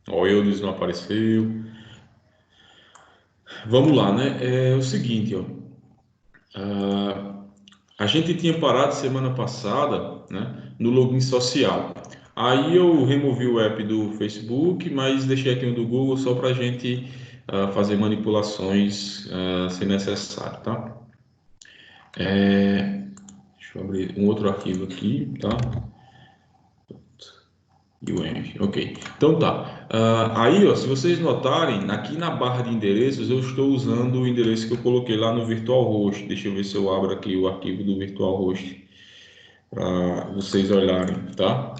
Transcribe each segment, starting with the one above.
Ó, Eudes não apareceu. Vamos lá, né? É o seguinte, ó. Ah, a gente tinha parado semana passada, né, no login social. Aí eu removi o app do Facebook, mas deixei aqui o do Google só para a gente fazer manipulações se necessário, tá? Deixa eu abrir um outro arquivo aqui, tá? UENF, ok. Então tá. Aí, ó, se vocês notarem, aqui na barra de endereços, eu estou usando o endereço que eu coloquei lá no VirtualHost. Deixa eu ver se eu abro aqui o arquivo do VirtualHost para vocês olharem, tá?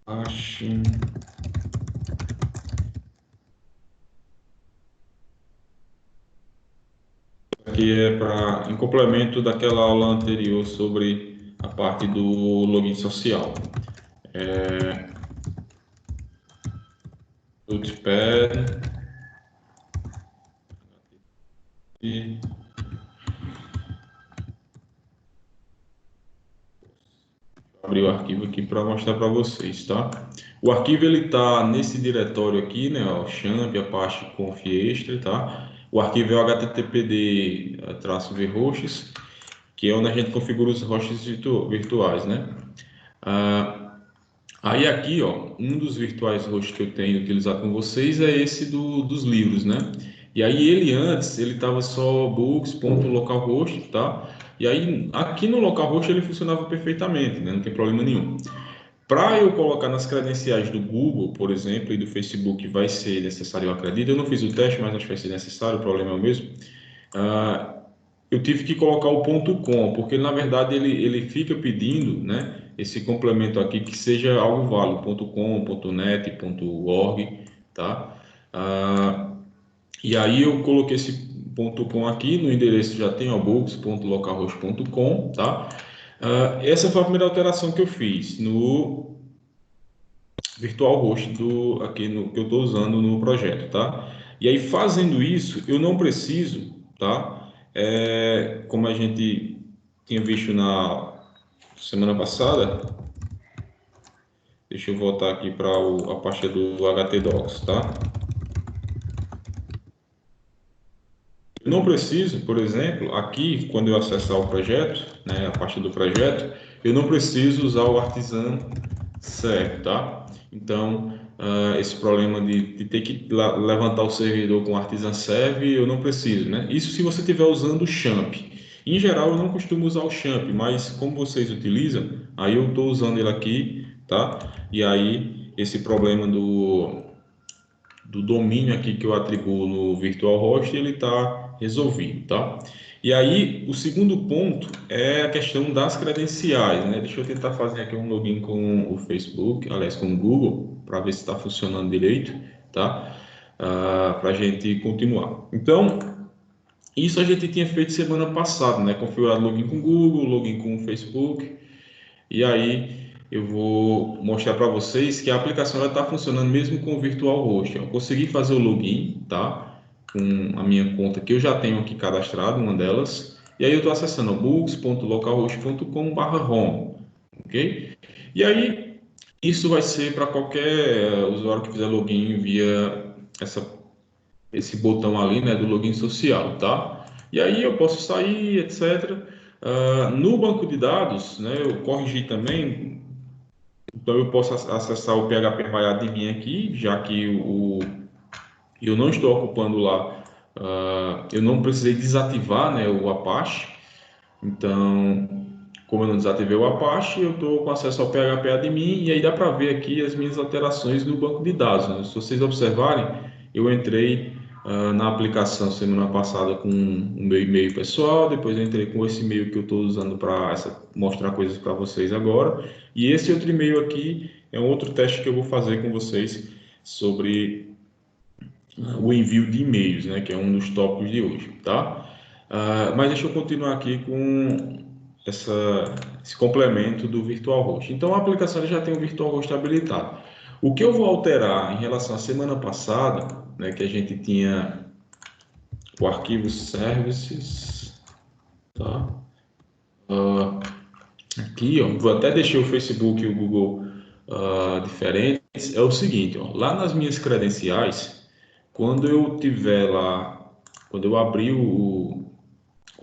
Acho que é para em complemento daquela aula anterior sobre a parte do login social. Notepad e abrir o arquivo aqui para mostrar para vocês, tá? O arquivo ele está nesse diretório aqui, né? Ó, champ, apache conf extra, tá? O arquivo é o httpd-vhosts, que é onde a gente configura os hosts virtuais, né? Ah, aí aqui, ó, um dos virtuais hosts que eu tenho utilizado com vocês é esse dos livros, né? E aí ele antes, ele estava só books.localhost, tá? E aí aqui no localhost ele funcionava perfeitamente, né? Não tem problema nenhum. Para eu colocar nas credenciais do Google, por exemplo, e do Facebook, vai ser necessário, eu acredito. Eu não fiz o teste, mas acho que vai ser necessário, o problema é o mesmo. Ah, eu tive que colocar o ponto .com, porque na verdade ele fica pedindo, né, esse complemento aqui que seja algo válido, ponto .com, ponto .net, ponto .org, tá? Ah, e aí eu coloquei esse ponto .com aqui, no endereço já tem o books.localhost.com, tá? Essa foi a primeira alteração que eu fiz no VirtualHost aqui no, que eu estou usando no projeto, tá? E aí fazendo isso, eu não preciso, tá? Como a gente tinha visto na semana passada, deixa eu voltar aqui para a pasta do HTDocs, tá? Eu não preciso, por exemplo, aqui quando eu acessar o projeto, né, a pasta do projeto, eu não preciso usar o artisan serve, tá? Então, esse problema de ter que levantar o servidor com artisan serve, eu não preciso, né? Isso se você estiver usando o champ. Em geral, eu não costumo usar o champ, mas como vocês utilizam, aí eu estou usando ele aqui, tá? E aí, esse problema do domínio aqui que eu atribuo no VirtualHost, ele está resolvido, tá? E aí, o segundo ponto é a questão das credenciais, né? Deixa eu tentar fazer aqui um login com o Facebook, aliás, com o Google, para ver se está funcionando direito, tá? Para a gente continuar. Então, isso a gente tinha feito semana passada, né? Configurado login com o Google, login com o Facebook, e aí eu vou mostrar para vocês que a aplicação está funcionando mesmo com o VirtualHost. Eu consegui fazer o login, tá? Com a minha conta que eu já tenho aqui cadastrado, uma delas. E aí eu estou acessando books.localhost.com/home, ok? E aí isso vai ser para qualquer usuário que fizer login via esse botão ali, né, do login social, tá? E aí eu posso sair, etc. No banco de dados, né, eu corrigi também. Então eu posso acessar o PHP aqui, já que eu não estou ocupando lá, eu não precisei desativar, né, o Apache. Então, como eu não desativei o Apache, eu estou com acesso ao PHP admin e aí dá para ver aqui as minhas alterações no banco de dados, né? Se vocês observarem, eu entrei na aplicação semana passada com o meu e-mail pessoal, depois eu entrei com esse e-mail que eu estou usando para mostrar coisas para vocês agora, e esse outro e-mail aqui é um outro teste que eu vou fazer com vocês sobre o envio de e-mails, né, que é um dos tópicos de hoje, tá? Mas deixa eu continuar aqui com essa, esse complemento do VirtualHost. Então, a aplicação já tem o VirtualHost habilitado. O que eu vou alterar em relação à semana passada, né, que a gente tinha o arquivo services, tá? Aqui, ó, vou até deixar o Facebook e o Google diferente. é o seguinte, ó, lá nas minhas credenciais, quando eu tiver lá, quando eu abrir o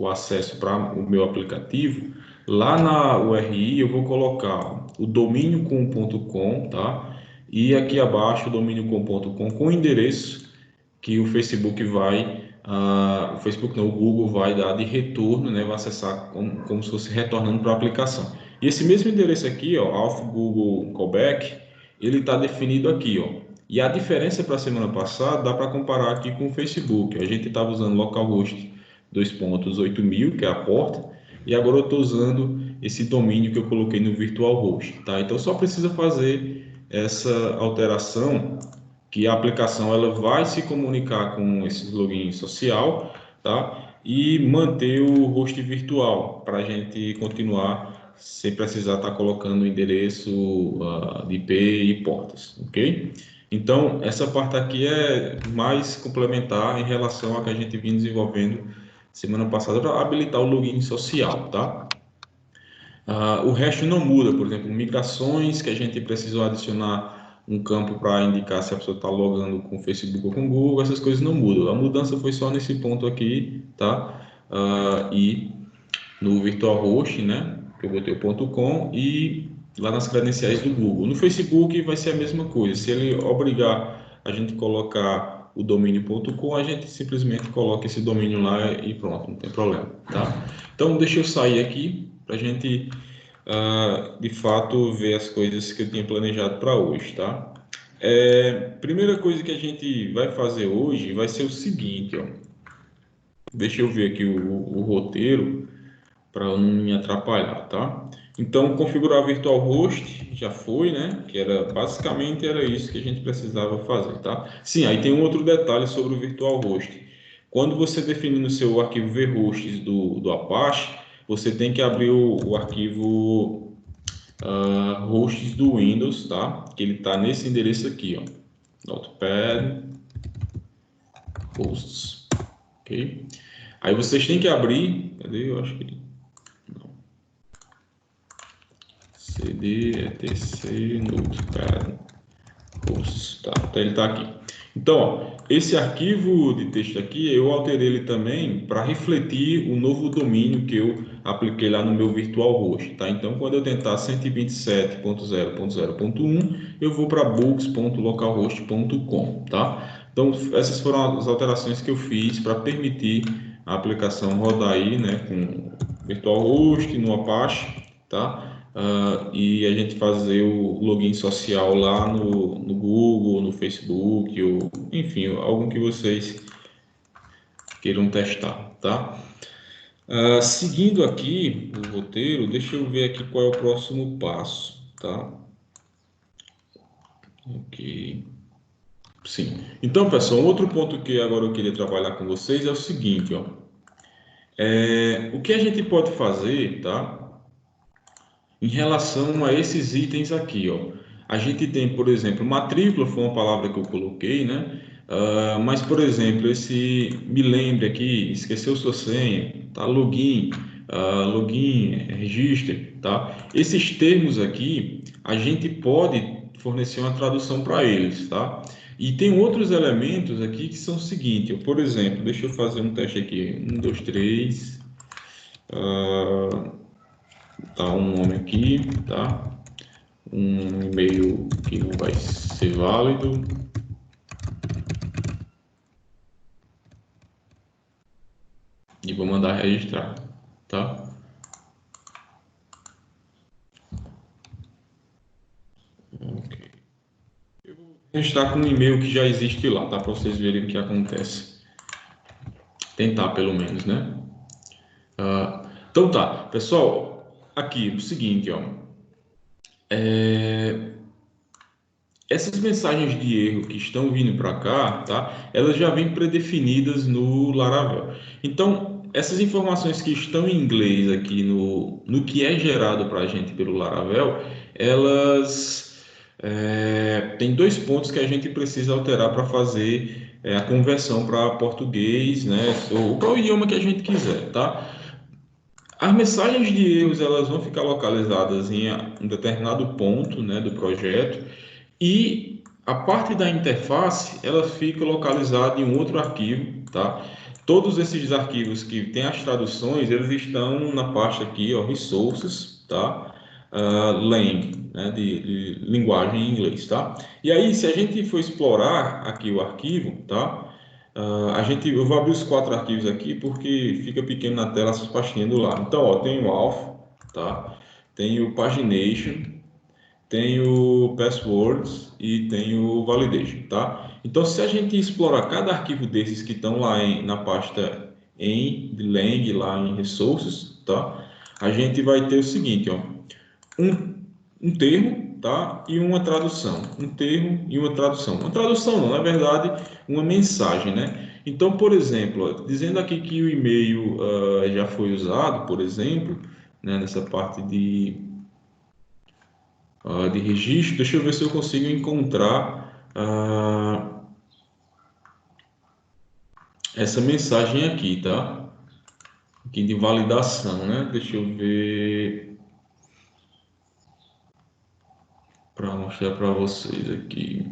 acesso para o meu aplicativo, lá na URI eu vou colocar o domínio com.com, tá? E aqui abaixo o domínio com.com com o endereço que o Facebook vai, o Facebook não, o Google vai dar de retorno, né? Vai acessar como se fosse retornando para a aplicação. E esse mesmo endereço aqui, ó, Auth Google Callback, ele está definido aqui, ó. E a diferença para a semana passada dá para comparar aqui com o Facebook. A gente estava usando localhost 2.8000, que é a porta, e agora eu estou usando esse domínio que eu coloquei no virtualhost, tá? Então só precisa fazer essa alteração que a aplicação ela vai se comunicar com esse login social, tá? E manter o host virtual para a gente continuar sem precisar estar colocando o endereço de IP e portas, ok? Então, essa parte aqui é mais complementar em relação a que a gente vinha desenvolvendo semana passada para habilitar o login social, tá? O resto não muda, por exemplo, migrações que a gente precisou adicionar um campo para indicar se a pessoa está logando com o Facebook ou com o Google, essas coisas não mudam. A mudança foi só nesse ponto aqui, tá? E no VirtualHost, né? Que eu botei o ponto .com e lá nas credenciais do Google. No Facebook vai ser a mesma coisa. Se ele obrigar a gente colocar o domínio ponto .com, a gente simplesmente coloca esse domínio lá e pronto, não tem problema, tá? Então deixa eu sair aqui para a gente de fato ver as coisas que eu tinha planejado para hoje, tá? Primeira coisa que a gente vai fazer hoje vai ser o seguinte, ó. Deixa eu ver aqui o roteiro para não me atrapalhar, tá? Então, configurar virtual host já foi, né? Que era basicamente era isso que a gente precisava fazer, tá? Sim, aí tem um outro detalhe sobre o virtual host. Quando você definir no seu arquivo vhosts do Apache, você tem que abrir o arquivo hosts do Windows, tá? Que ele tá nesse endereço aqui, ó. Notepad hosts, ok? Aí vocês têm que abrir, cadê? Eu acho que cd etc notepad hosts, tá? Então ele tá aqui. Então, ó, esse arquivo de texto aqui, eu alterei ele também para refletir o novo domínio que eu apliquei lá no meu virtualhost, tá? Então, quando eu tentar 127.0.0.1, eu vou para books.localhost.com, tá? Então, essas foram as alterações que eu fiz para permitir a aplicação rodar aí, né, com virtualhost no Apache, tá? E a gente fazer o login social lá no Google, no Facebook, ou, enfim, algum que vocês queiram testar, tá? Seguindo aqui o roteiro, deixa eu ver aqui qual é o próximo passo, tá? Ok. Sim. Então, pessoal, outro ponto que agora eu queria trabalhar com vocês é o seguinte, ó. O que a gente pode fazer, tá? Em relação a esses itens aqui, ó, a gente tem, por exemplo, matrícula foi uma palavra que eu coloquei, né? Mas, por exemplo, esse me lembre aqui, esqueceu sua senha, tá? Login, login, register, tá? Esses termos aqui, a gente pode fornecer uma tradução para eles, tá? E tem outros elementos aqui que são o seguinte, ó, por exemplo, deixa eu fazer um teste aqui, 1, 2, 3, tá um nome aqui, tá? Um e-mail que não vai ser válido. E vou mandar registrar, tá? Ok. Eu vou registrar com um e-mail que já existe lá, tá? Para vocês verem o que acontece. Tentar, pelo menos, né? Então tá, pessoal, aqui o seguinte, ó. Essas mensagens de erro que estão vindo para cá, tá? Elas já vêm predefinidas no Laravel. Então, essas informações que estão em inglês aqui no que é gerado para a gente pelo Laravel, elas têm dois pontos que a gente precisa alterar para fazer a conversão para português, né? Ou para o idioma que a gente quiser, tá? As mensagens de erros elas vão ficar localizadas em um determinado ponto, né, do projeto E a parte da interface, ela fica localizada em um outro arquivo, tá? Todos esses arquivos que têm as traduções, eles estão na pasta aqui, ó, Resources, tá? Lang, né, de linguagem em inglês, tá? E aí, se a gente for explorar aqui o arquivo, tá? Eu vou abrir os 4 arquivos aqui porque fica pequeno na tela essas pastinhas do lado. Então, ó, tem o Auth, tá? Tem o Pagination, tem o Passwords e tem o Validation, tá? Então, se a gente explorar cada arquivo desses que estão lá na pasta em de Lang, lá em Resources, tá? A gente vai ter o seguinte, ó, um termo, tá? E uma tradução. Um termo e uma tradução. Uma tradução não, na verdade, uma mensagem, né? Então, por exemplo, ó, dizendo aqui que o e-mail já foi usado, por exemplo, né, nessa parte de registro, deixa eu ver se eu consigo encontrar essa mensagem aqui, tá? Aqui de validação, né? Deixa eu ver para mostrar para vocês aqui.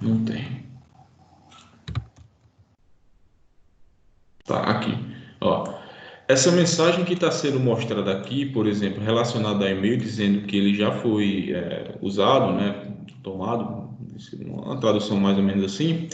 Não tem. Tá, aqui. Ó, essa mensagem que está sendo mostrada aqui, por exemplo, relacionada a e-mail, dizendo que ele já foi usado, né, tomado, uma tradução mais ou menos assim,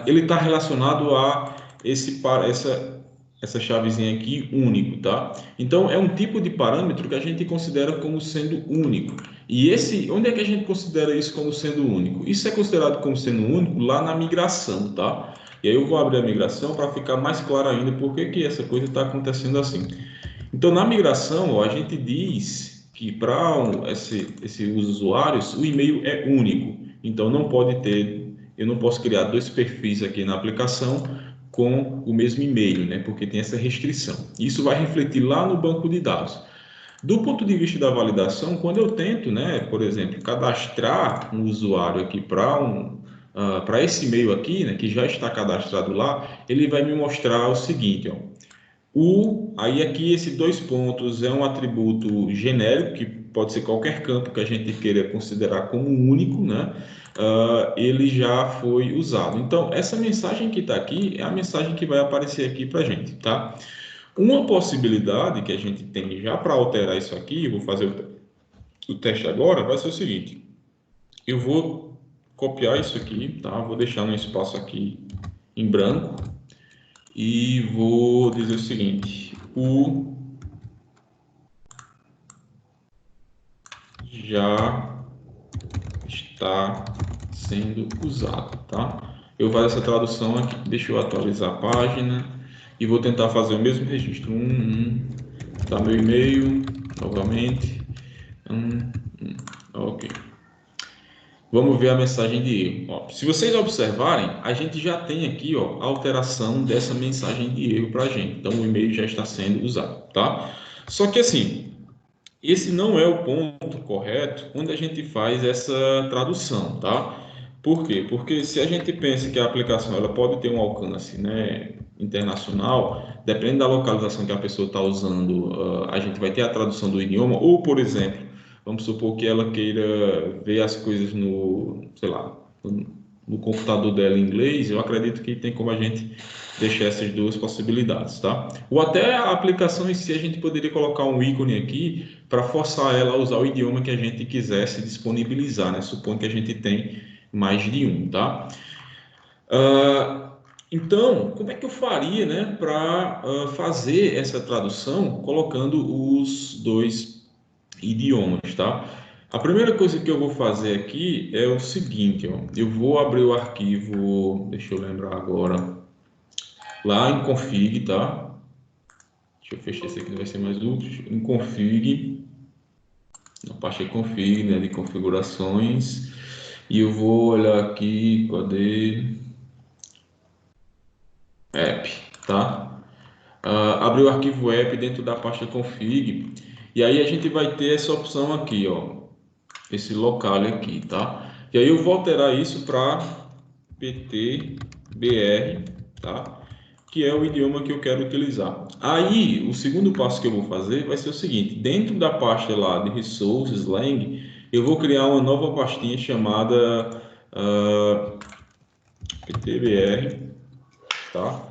ele está relacionado a essa chavezinha aqui, único, tá? Então, é um tipo de parâmetro que a gente considera como sendo único. E onde é que a gente considera isso como sendo único? Isso é considerado como sendo único lá na migração, tá? E aí eu vou abrir a migração para ficar mais claro ainda por que essa coisa está acontecendo assim. Então, na migração, ó, a gente diz que para esses usuários, o e-mail é único. Então, eu não posso criar 2 perfis aqui na aplicação com o mesmo e-mail, né? Porque tem essa restrição. Isso vai refletir lá no banco de dados. Do ponto de vista da validação, quando eu tento, né, por exemplo, cadastrar um usuário aqui para esse e-mail aqui, né, que já está cadastrado lá, ele vai me mostrar o seguinte, ó, aí aqui esses 2 pontos é um atributo genérico, que pode ser qualquer campo que a gente queira considerar como único, né? Ele já foi usado. Então, essa mensagem que está aqui é a mensagem que vai aparecer aqui para a gente, tá? Uma possibilidade que a gente tem já para alterar isso aqui, eu vou fazer o teste agora, vai ser o seguinte: eu vou copiar isso aqui, tá? Vou deixar no espaço aqui em branco e vou dizer o seguinte: o já está sendo usado, tá? Eu vou fazer essa tradução aqui. Deixa eu atualizar a página e vou tentar fazer o mesmo registro. Tá meu e-mail novamente. Ok. Vamos ver a mensagem de erro. Ó, se vocês observarem, a gente já tem aqui, ó, a alteração dessa mensagem de erro para a gente. Então, o e-mail já está sendo usado, tá? Só que assim, esse não é o ponto correto onde a gente faz essa tradução, tá? Por quê? Porque se a gente pensa que a aplicação ela pode ter um alcance, né, internacional, dependendo da localização que a pessoa está usando, a gente vai ter a tradução do idioma, ou, por exemplo, vamos supor que ela queira ver as coisas sei lá, no computador dela em inglês, eu acredito que tem como a gente deixar essas 2 possibilidades, tá? Ou até a aplicação em si, a gente poderia colocar um ícone aqui para forçar ela a usar o idioma que a gente quisesse disponibilizar, né? Supondo que a gente tem mais de um, tá? Então, como é que eu faria, né, para fazer essa tradução colocando os 2 idiomas, tá? A primeira coisa que eu vou fazer aqui é o seguinte, ó, eu vou abrir o arquivo, deixa eu lembrar agora, lá em config, tá? Deixa eu fechar esse aqui, não vai ser mais útil. Em config, na parte de config, né, de configurações, e eu vou olhar aqui, cadê? App, tá? Abrir o arquivo app dentro da pasta config, e aí a gente vai ter essa opção aqui, ó, esse local aqui, tá? E aí eu vou alterar isso para PTBR, tá? Que é o idioma que eu quero utilizar. Aí, o segundo passo que eu vou fazer vai ser o seguinte: dentro da pasta lá de Resources, Lang, eu vou criar uma nova pastinha chamada PTBR, tá?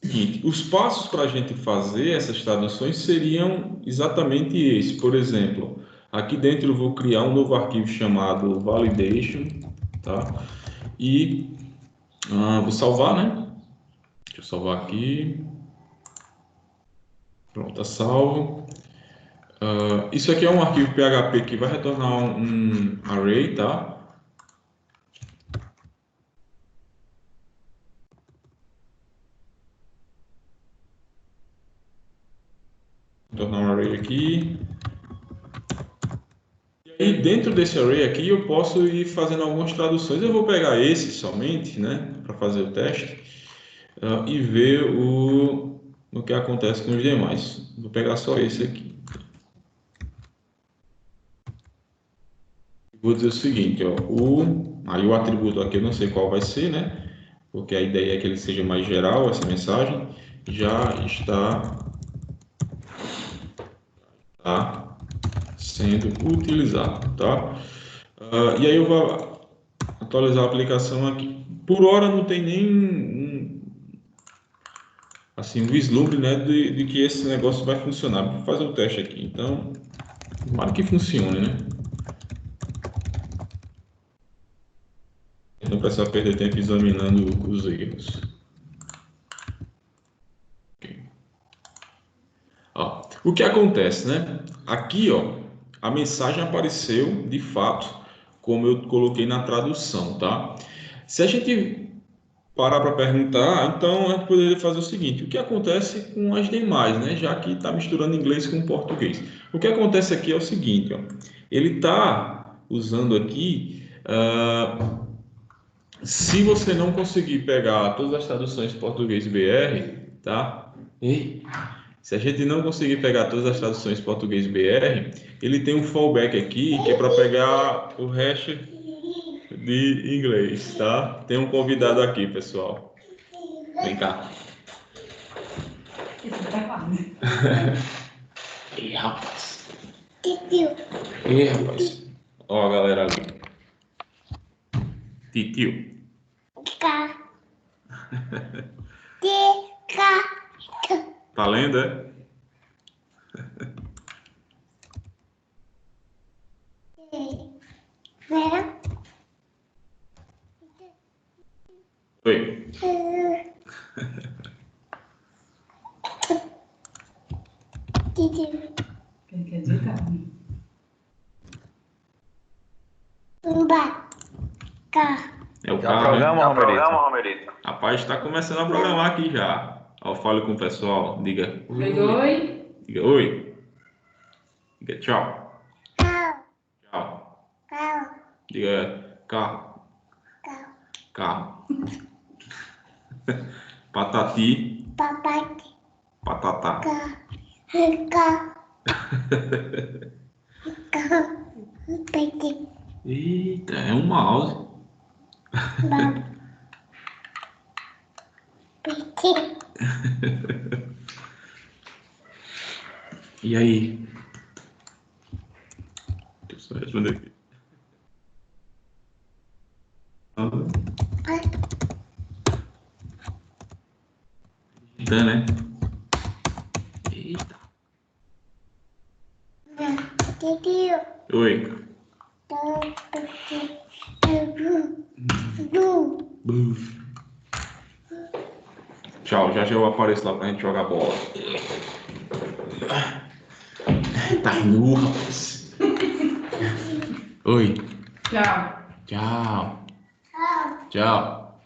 E seguinte, os passos para a gente fazer essas traduções seriam exatamente esses. Por exemplo, aqui dentro eu vou criar um novo arquivo chamado validation, tá? E vou salvar, né? Deixa eu salvar aqui. Pronto, tá salvo. Isso aqui é um arquivo PHP que vai retornar um array, tá? Vou tornar um array aqui. E dentro desse array aqui eu posso ir fazendo algumas traduções. Eu vou pegar esse somente, né, para fazer o teste e ver o que acontece com os demais. Vou pegar só esse aqui. Vou dizer o seguinte, ó, aí o atributo aqui eu não sei qual vai ser, né? Porque a ideia é que ele seja mais geral, essa mensagem já está sendo utilizado, tá? E aí eu vou atualizar a aplicação aqui. Por hora não tem nem assim, um vislumbre, né, de que esse negócio vai funcionar. Vou fazer o teste aqui. Então, tomara que funcione, né? Não precisa perder tempo examinando os erros. Okay. Ó, o que acontece, né? Aqui, ó, a mensagem apareceu de fato, como eu coloquei na tradução, tá? Se a gente parar para perguntar, então a gente poderia fazer o seguinte: o que acontece com as demais, né? Já que está misturando inglês com português. O que acontece aqui é o seguinte, ó, ele está usando aqui, se você não conseguir pegar todas as traduções português BR, tá? E se a gente não conseguir pegar todas as traduções português BR, ele tem um fallback aqui que é para pegar o resto de inglês, tá? Tem um convidado aqui, pessoal. Vem cá. Ih, rapaz. Ih, rapaz. Ó, a galera ali. Titio. Tá lendo, é? Oi. Quer dizer, Carmen? É o Já carro, né? programa, Romerito? Rapaz, está começando a programar aqui já. Ó, fale com o pessoal. Diga Oi, oi. Diga oi. Diga tchau. Tchau. Diga carro. Carro. Patati. Patatá. Eita, é um mouse. E aí? Deixa eu só responder aqui. Eita, né? Eita. Oi. Buf. Tchau, já eu apareço lá pra gente jogar bola. Tá nu, rapaz. Oi. Tchau. Tchau. Tchau.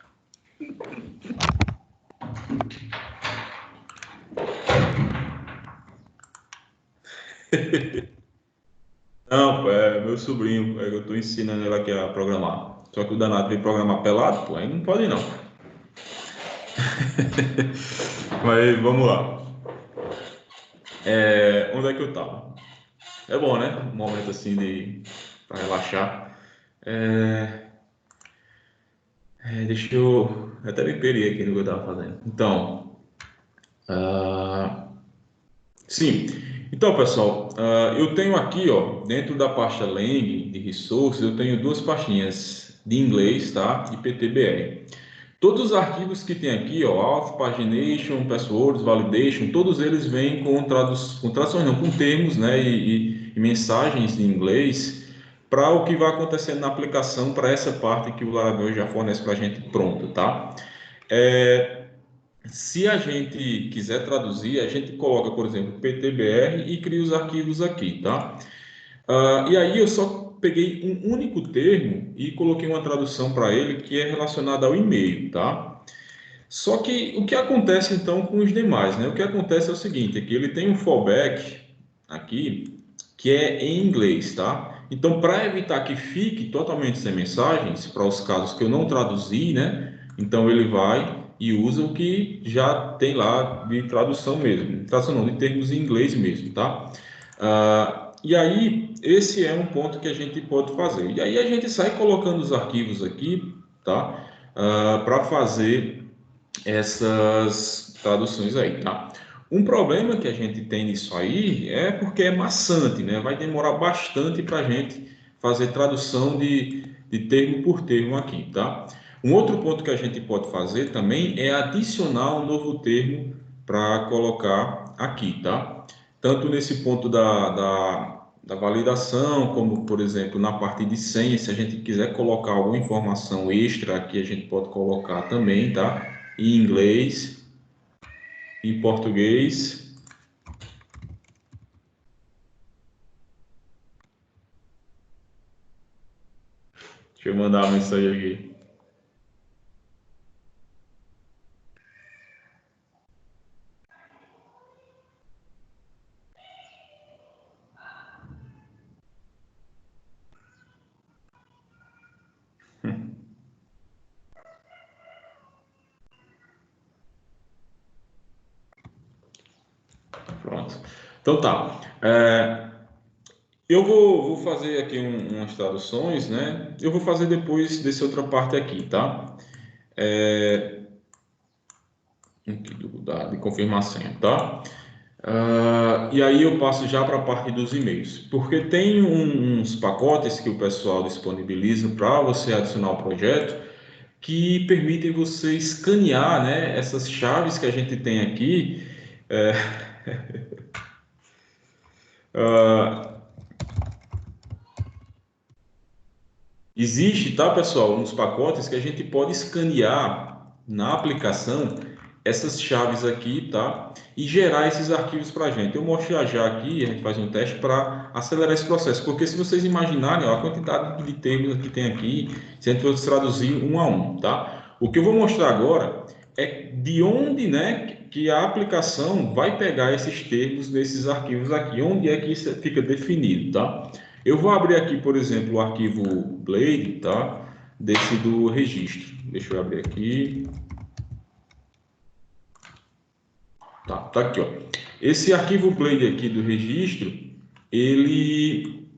Não, pô, é meu sobrinho, eu tô ensinando ele aqui a programar. Só que o danado vem programar pelado, pô, aí não pode não. Mas vamos lá. Onde é que eu tava? É bom, né? Um momento assim de para relaxar. Deixa eu até me perder aqui no que eu estava fazendo. Então, ah, sim. Então, pessoal, eu tenho aqui, ó, dentro da pasta Lang de Resources, eu tenho duas pastinhas de inglês, tá? E PTBR. Todos os arquivos que tem aqui, ó, Auth, Pagination, Passwords, Validation, todos eles vêm com traduções não, com termos, né, e mensagens em inglês para o que vai acontecendo na aplicação para essa parte que o Laravel já fornece para a gente pronto, tá? É, Se a gente quiser traduzir, a gente coloca, por exemplo, PTBR e cria os arquivos aqui, tá? E aí eu só peguei um único termo e coloquei uma tradução para ele que é relacionada ao e-mail, tá? Só que o que acontece então com os demais, né? O que acontece é o seguinte, é que ele tem um fallback aqui que é em inglês, tá? Então, para evitar que fique totalmente sem mensagens, para os casos que eu não traduzi, né? Então ele vai e usa o que já tem lá de tradução mesmo, tradução não, de termos em inglês mesmo, tá? E aí, esse é um ponto que a gente pode fazer. E aí a gente sai colocando os arquivos aqui, tá? Para fazer essas traduções aí, tá? Um problema que a gente tem nisso aí é porque é maçante, né? Vai demorar bastante para a gente fazer tradução de termo por termo aqui, tá? Um outro ponto que a gente pode fazer também é adicionar um novo termo para colocar aqui, tá? Tanto nesse ponto da validação, como, por exemplo, na parte de senha, se a gente quiser colocar alguma informação extra aqui, a gente pode colocar também, tá? Em inglês, em português. Deixa eu mandar uma mensagem aqui. Pronto. Então tá. Eu vou fazer aqui umas traduções, né? Eu vou fazer depois dessa outra parte aqui, tá? Aqui de confirmar a senha, tá? E aí eu passo já para a parte dos e-mails, porque tem uns pacotes que o pessoal disponibiliza para você adicionar o projeto que permitem você escanear, né, essas chaves que a gente tem aqui. É, ah, Existe, tá, pessoal, uns pacotes que a gente pode escanear na aplicação essas chaves aqui, tá? E gerar esses arquivos para a gente. Eu mostro já aqui, a gente faz um teste para acelerar esse processo, porque se vocês imaginarem, ó, a quantidade de termos que tem aqui, se a gente fosse traduzir um a um, tá? O que eu vou mostrar agora é de onde, né, que a aplicação vai pegar esses termos nesses arquivos aqui, onde é que isso fica definido, tá? Eu vou abrir aqui, por exemplo, o arquivo Blade, tá? Desse do registro. Deixa eu abrir aqui. Tá aqui, ó. Esse arquivo Blade aqui do registro, ele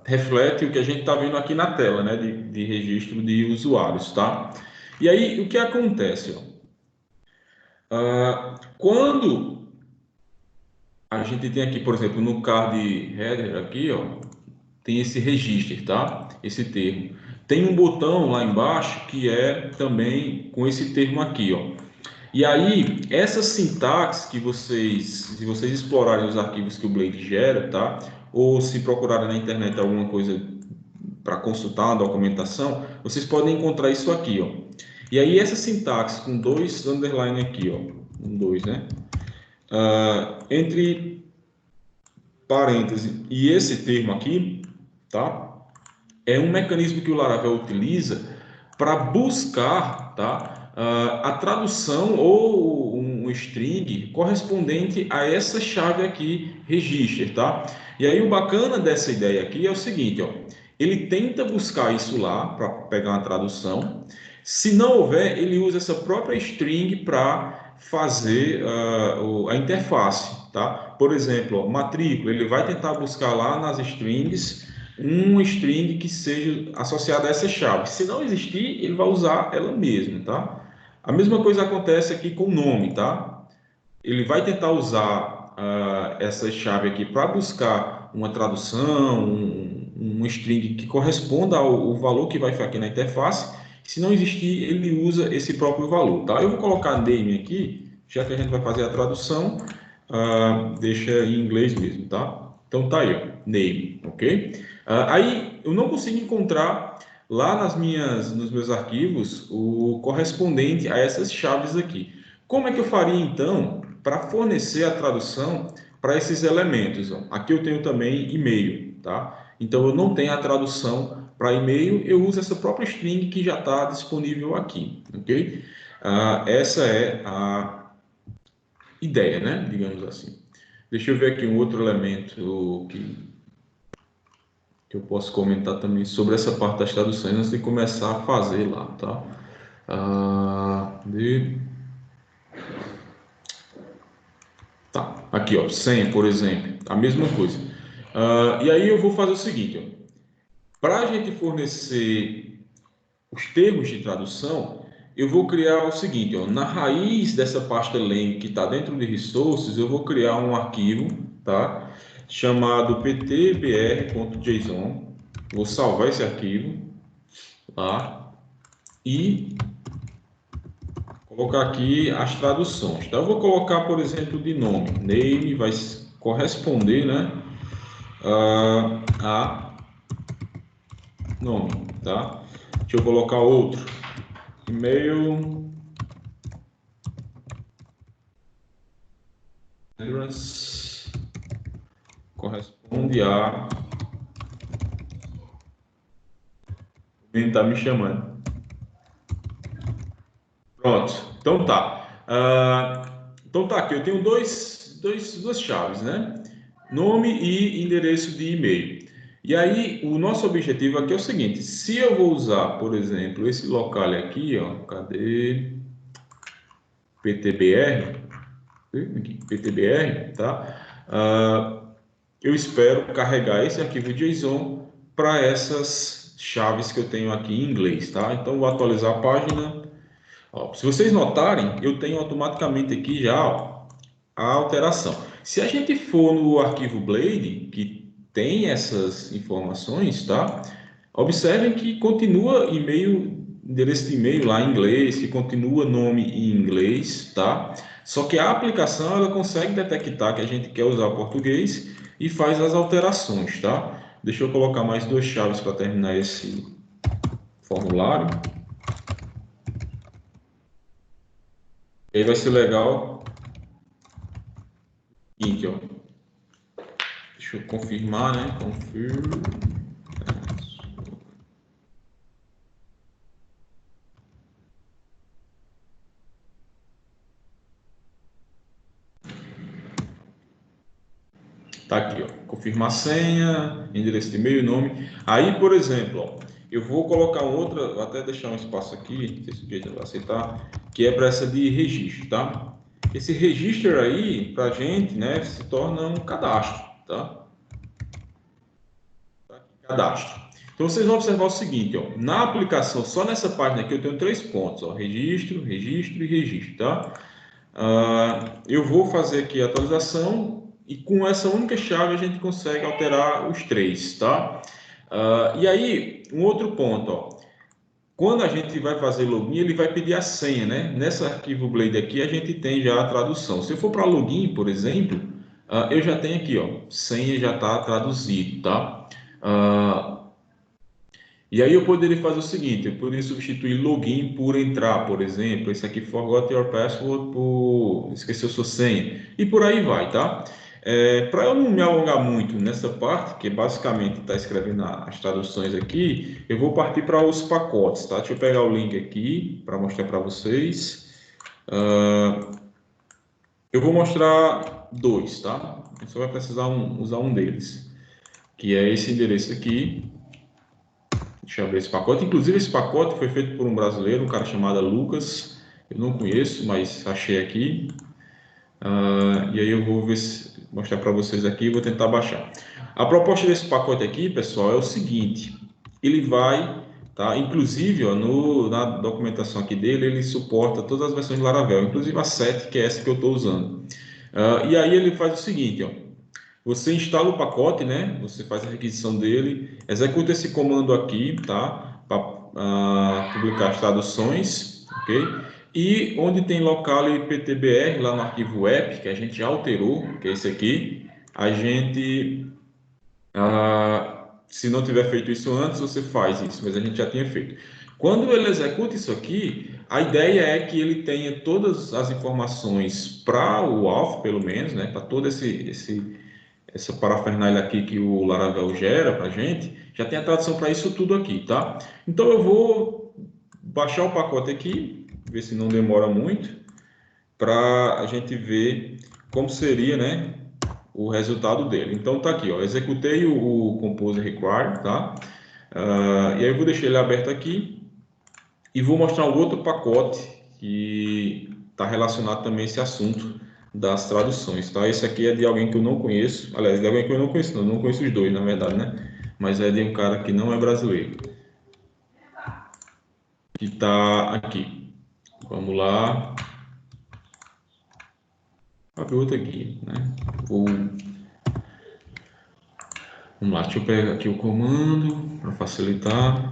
reflete o que a gente está vendo aqui na tela, né? De registro de usuários, tá? E aí, o que acontece, ó? Quando a gente tem aqui, por exemplo, no card header aqui, ó, tem esse registro, tá? Esse termo. Tem um botão lá embaixo que é também com esse termo aqui, ó. E aí, essa sintaxe que se vocês explorarem os arquivos que o Blade gera, tá? Ou se procurarem na internet alguma coisa para consultar uma documentação, vocês podem encontrar isso aqui, ó. E aí, essa sintaxe com dois underline aqui, ó. Um, dois, né? Entre parênteses e esse termo aqui, tá? É um mecanismo que o Laravel utiliza para buscar, tá, a tradução ou um string correspondente a essa chave aqui, register, tá? E aí o bacana dessa ideia aqui é o seguinte, ó, ele tenta buscar isso lá para pegar uma tradução. Se não houver, ele usa essa própria string para fazer a interface, tá? Por exemplo, ó, matrícula, ele vai tentar buscar lá nas strings um string que seja associado a essa chave. Se não existir, ele vai usar ela mesma, tá? A mesma coisa acontece aqui com o nome, tá? Ele vai tentar usar essa chave aqui para buscar uma tradução, um string que corresponda ao valor que vai ficar aqui na interface. Se não existir, ele usa esse próprio valor, tá? Eu vou colocar name aqui, já que a gente vai fazer a tradução, deixa em inglês mesmo, tá? Então tá aí, ó, name, ok? Aí eu não consigo encontrar lá nos meus arquivos o correspondente a essas chaves aqui. Como é que eu faria então para fornecer a tradução para esses elementos? Ó? Aqui eu tenho também e-mail, tá? Então eu não tenho a tradução para e-mail, eu uso essa própria string que já está disponível aqui, ok? Essa é a ideia, né? Digamos assim. Deixa eu ver aqui um outro elemento que eu posso comentar também sobre essa parte das traduções antes de começar a fazer lá, tá? Tá, aqui ó, senha, por exemplo, a mesma coisa. E aí eu vou fazer o seguinte, para a gente fornecer os termos de tradução, eu vou criar o seguinte, ó, na raiz dessa pasta len que está dentro de resources, eu vou criar um arquivo, tá, chamado ptbr.json. Vou salvar esse arquivo, tá, e colocar aqui as traduções. Então, eu vou colocar, por exemplo, de nome. Name vai corresponder, né, a nome, tá? Deixa eu colocar outro. E-mail address corresponde a quem está me chamando. Pronto. Então tá. Então tá aqui. Eu tenho duas chaves, né? Nome e endereço de e-mail. E aí, o nosso objetivo aqui é o seguinte: se eu vou usar, por exemplo, esse local aqui, ó, cadê? PTBR, aqui, PTBR, tá? Eu espero carregar esse arquivo JSON para essas chaves que eu tenho aqui em inglês, tá? Então, vou atualizar a página. Ó, se vocês notarem, eu tenho automaticamente aqui já, ó, a alteração. Se a gente for no arquivo Blade, que tem essas informações, tá? Observem que continua e-mail, endereço de e-mail lá em inglês, que continua nome em inglês, tá? Só que a aplicação ela consegue detectar que a gente quer usar o português e faz as alterações, tá? Deixa eu colocar mais duas chaves para terminar esse formulário. E aí vai ser legal. Seguinte, ó. Deixa eu confirmar, né? Confirm. Tá aqui, ó. Confirmar a senha, endereço de e-mail, nome. Aí, por exemplo, ó, eu vou colocar outra, vou até deixar um espaço aqui, não sei se o jeito vai aceitar, que é para essa de registro, tá? Esse registro aí, para a gente, né, se torna um cadastro, tá? Cadastro. Então, vocês vão observar o seguinte, ó, na aplicação, só nessa página aqui, eu tenho 3 pontos, ó, registro, registro e registro, tá? Eu vou fazer aqui a atualização e com essa única chave a gente consegue alterar os 3, tá? E aí, um outro ponto, ó, quando a gente vai fazer login, ele vai pedir a senha, né? Nesse arquivo Blade aqui, a gente tem já a tradução. Se eu for para login, por exemplo, eu já tenho aqui, ó, senha já está traduzido, tá? E aí eu poderia fazer o seguinte, eu poderia substituir login por entrar, por exemplo, esse aqui forgot your password por esqueceu sua senha, e por aí vai, tá? Para eu não me alongar muito nessa parte, que basicamente está escrevendo as traduções aqui, eu vou partir para os pacotes, tá? Deixa eu pegar o link aqui para mostrar para vocês. Eu vou mostrar dois, tá? Você vai precisar usar um deles, que é esse endereço aqui. Deixa eu abrir esse pacote. Inclusive, esse pacote foi feito por um brasileiro, um cara chamado Lucas. Eu não conheço, mas achei aqui. E aí eu vou mostrar para vocês aqui e vou tentar baixar. A proposta desse pacote aqui, pessoal, é o seguinte, ele vai, tá? Inclusive, ó, na documentação aqui dele, ele suporta todas as versões de Laravel, inclusive a 7, que é essa que eu estou usando. E aí ele faz o seguinte, ó, você instala o pacote, né? Você faz a requisição dele, executa esse comando aqui, tá? Para publicar as traduções, ok? E onde tem local IPTBR, lá no arquivo app, que a gente já alterou, que é esse aqui, a gente, se não tiver feito isso antes, você faz isso, mas a gente já tinha feito. Quando ele executa isso aqui, a ideia é que ele tenha todas as informações para o alvo, pelo menos, né? Para todo essa parafernália aqui que o Laravel gera para a gente, já tem a tradução para isso tudo aqui, tá? Então eu vou baixar o pacote aqui, ver se não demora muito, para a gente ver como seria, né, o resultado dele. Então tá aqui, ó, executei o Compose Require, tá? E aí eu vou deixar ele aberto aqui e vou mostrar um outro pacote que está relacionado também a esse assunto das traduções, tá? Esse aqui é de alguém que eu não conheço, aliás, de alguém que eu não conheço, não conheço os dois, na verdade, né? Mas é de um cara que não é brasileiro, que está aqui. Vamos lá. Abrir outro aqui, né? Vamos lá, deixa eu pegar aqui o comando para facilitar.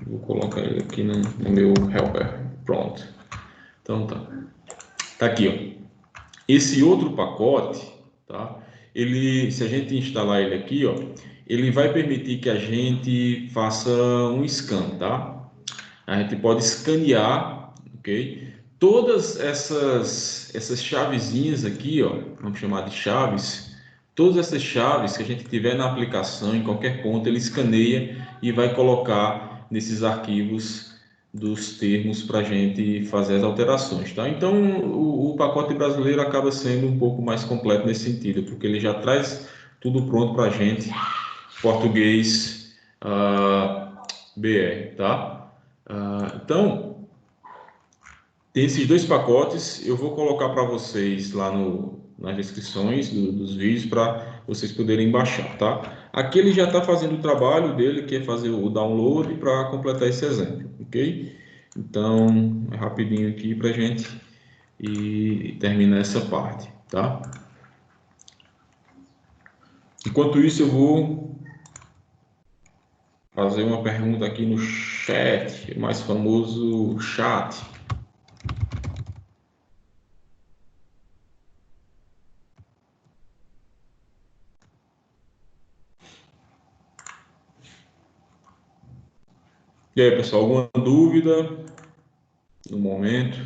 Vou colocar ele aqui no meu helper. Pronto. Então tá. Tá aqui, ó. Esse outro pacote, tá? Ele, se a gente instalar ele aqui, ó, ele vai permitir que a gente faça um scan, tá? A gente pode escanear, ok? Todas essas chavezinhas aqui, ó, vamos chamar de chaves. Todas essas chaves que a gente tiver na aplicação, em qualquer ponto, ele escaneia e vai colocar nesses arquivos dos termos para a gente fazer as alterações, tá? Então, o pacote brasileiro acaba sendo um pouco mais completo nesse sentido, porque ele já traz tudo pronto para a gente, português, BR, tá? Então, tem esses dois pacotes, eu vou colocar para vocês lá nas descrições dos vídeos para vocês poderem baixar, tá? Aqui ele já está fazendo o trabalho dele, que é fazer o download para completar esse exemplo, ok? Então, é rapidinho aqui para a gente e terminar essa parte, tá? Enquanto isso, eu vou fazer uma pergunta aqui no chat, o mais famoso chat. E aí, pessoal, alguma dúvida no momento?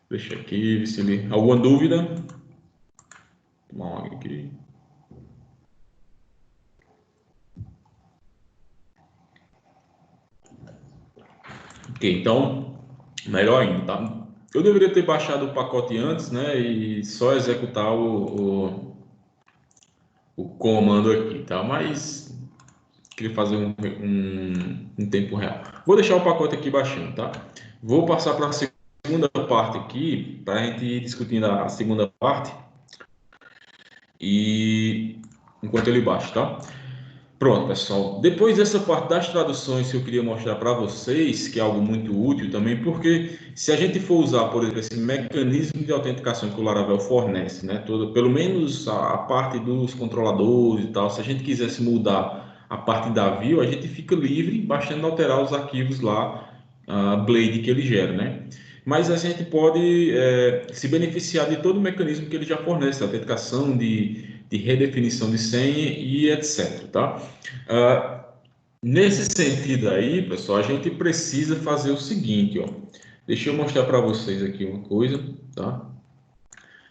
Deixa aqui, se ele... Alguma dúvida? Tomar uma água aqui. Ok, então, melhor ainda, tá? Eu deveria ter baixado o pacote antes, né? E só executar o comando aqui, tá? Mas queria fazer um tempo real. Vou deixar o pacote aqui baixando, tá? Vou passar para a segunda parte aqui, para a gente ir discutindo a segunda parte. E enquanto ele baixa, tá? Pronto, pessoal. Depois dessa parte das traduções que eu queria mostrar para vocês, que é algo muito útil também, porque se a gente for usar, por exemplo, esse mecanismo de autenticação que o Laravel fornece, né, pelo menos a parte dos controladores e tal, se a gente quisesse mudar a parte da view, a gente fica livre, bastando alterar os arquivos lá, a Blade que ele gera, né? Mas a gente pode se beneficiar de todo o mecanismo que ele já fornece, autenticação, de redefinição de senha e etc, tá? Nesse sentido aí, pessoal, a gente precisa fazer o seguinte, ó. Deixa eu mostrar para vocês aqui uma coisa, tá?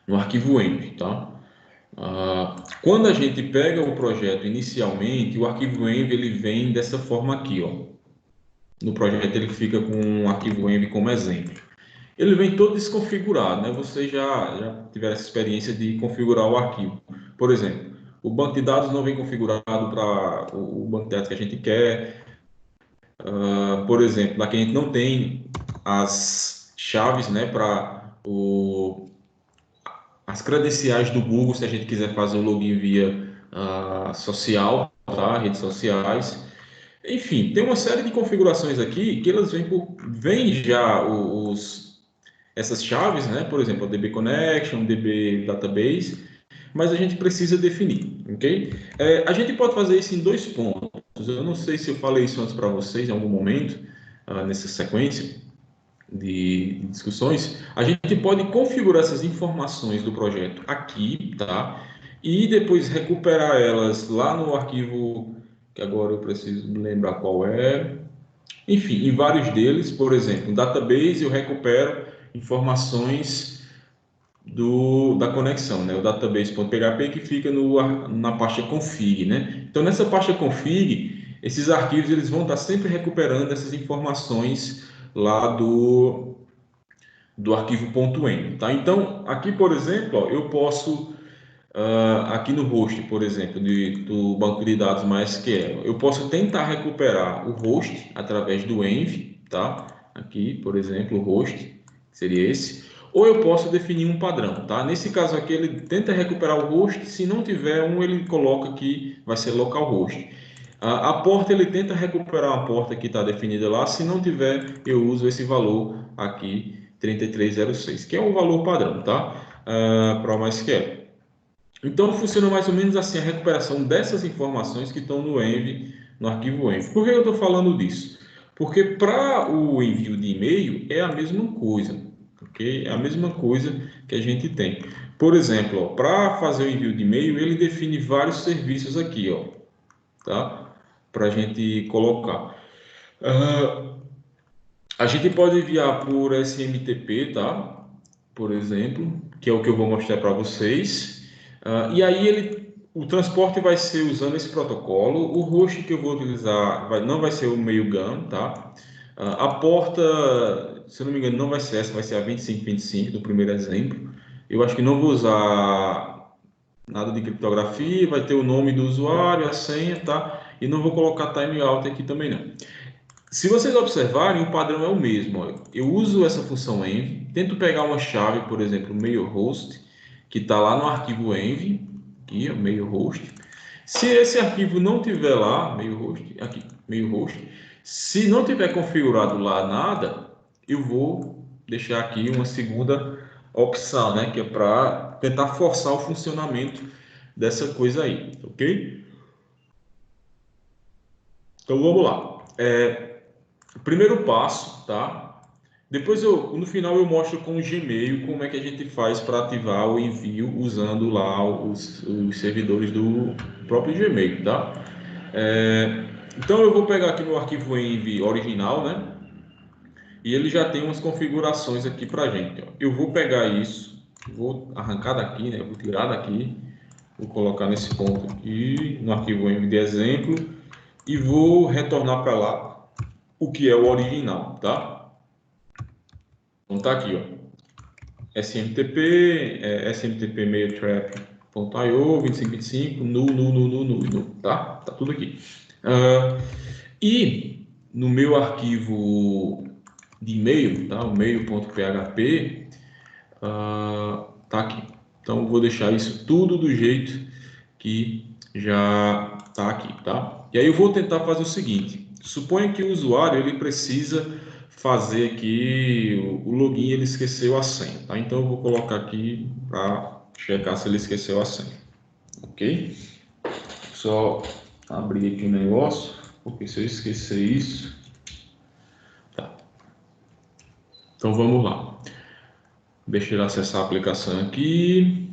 No arquivo env, tá? Quando a gente pega o projeto inicialmente, o arquivo env ele vem dessa forma aqui, ó. No projeto ele fica com o arquivo env como exemplo. Ele vem todo desconfigurado, né? Vocês já tiveram essa experiência de configurar o arquivo. Por exemplo, o banco de dados não vem configurado para o banco de dados que a gente quer. Por exemplo, aqui a gente não tem as chaves, né, para as credenciais do Google, se a gente quiser fazer o login via social, tá? Redes sociais. Enfim, tem uma série de configurações aqui que elas vêm já essas chaves, né? Por exemplo, a DB Connection, DB Database, mas a gente precisa definir, ok? A gente pode fazer isso em dois pontos. Eu não sei se eu falei isso antes para vocês em algum momento, nessa sequência de discussões. A gente pode configurar essas informações do projeto aqui, tá? E depois recuperar elas lá no arquivo, que agora eu preciso me lembrar qual é. Enfim, em vários deles, por exemplo, no database eu recupero informações da conexão, né? O database.php que fica na pasta config, né? Então, nessa pasta config, esses arquivos eles vão estar sempre recuperando essas informações lá do arquivo .env, tá? Então, aqui, por exemplo, ó, eu posso, aqui no host, por exemplo, do banco de dados MySQL, eu posso tentar recuperar o host através do env, tá? Aqui, por exemplo, o host seria esse. Ou eu posso definir um padrão, tá? Nesse caso aqui, ele tenta recuperar o host. Se não tiver um, ele coloca que vai ser localhost. A porta, ele tenta recuperar uma porta que está definida lá. Se não tiver, eu uso esse valor aqui, 3306, que é um valor padrão, tá? Para o MySQL. Então, funciona mais ou menos assim a recuperação dessas informações que estão no env, no arquivo env. Por que eu estou falando disso? Porque para o envio de e-mail é a mesma coisa, ok? É a mesma coisa que a gente tem. Por exemplo, para fazer o envio de e-mail, ele define vários serviços aqui, ó, tá? Para a gente colocar. A gente pode enviar por SMTP, tá? Por exemplo, que é o que eu vou mostrar para vocês. E aí o transporte vai ser usando esse protocolo. O host que eu vou utilizar não vai ser o Mailgun, tá? A porta, se eu não me engano, não vai ser essa, vai ser a 2525 do primeiro exemplo. Eu acho que não vou usar nada de criptografia, vai ter o nome do usuário, a senha, tá? E não vou colocar timeout aqui também não. Se vocês observarem, o padrão é o mesmo. Ó. Eu uso essa função env, tento pegar uma chave, por exemplo, mailhost, que está lá no arquivo env, aqui, ó, mailhost. Se esse arquivo não tiver lá, mailhost, aqui, mailhost, se não tiver configurado lá nada, eu vou deixar aqui uma segunda opção, né, que é para tentar forçar o funcionamento dessa coisa aí, ok? Então vamos lá. O primeiro passo, tá? Depois no final eu mostro com o Gmail como é que a gente faz para ativar o envio usando lá os servidores do próprio Gmail, tá? Então eu vou pegar aqui meu arquivo env original, né? E ele já tem umas configurações aqui para gente. Ó. Eu vou pegar isso, vou arrancar daqui, né? Vou tirar daqui, vou colocar nesse ponto aqui no arquivo env de exemplo e vou retornar para lá o que é o original, tá? Então tá aqui, ó. SMTP, SMTP mailtrap.io 2525 nu, tá? Tá tudo aqui. E no meu arquivo de e-mail, tá? O mail.php, tá aqui. Então vou deixar isso tudo do jeito que já tá aqui, tá? E aí eu vou tentar fazer o seguinte: suponha que o usuário ele precisa fazer aqui o login, ele esqueceu a senha, tá? Então eu vou colocar aqui para checar se ele esqueceu a senha, ok? Só abrir aqui o negócio, porque se eu esquecer isso, tá? Então vamos lá. Deixa eu acessar a aplicação aqui.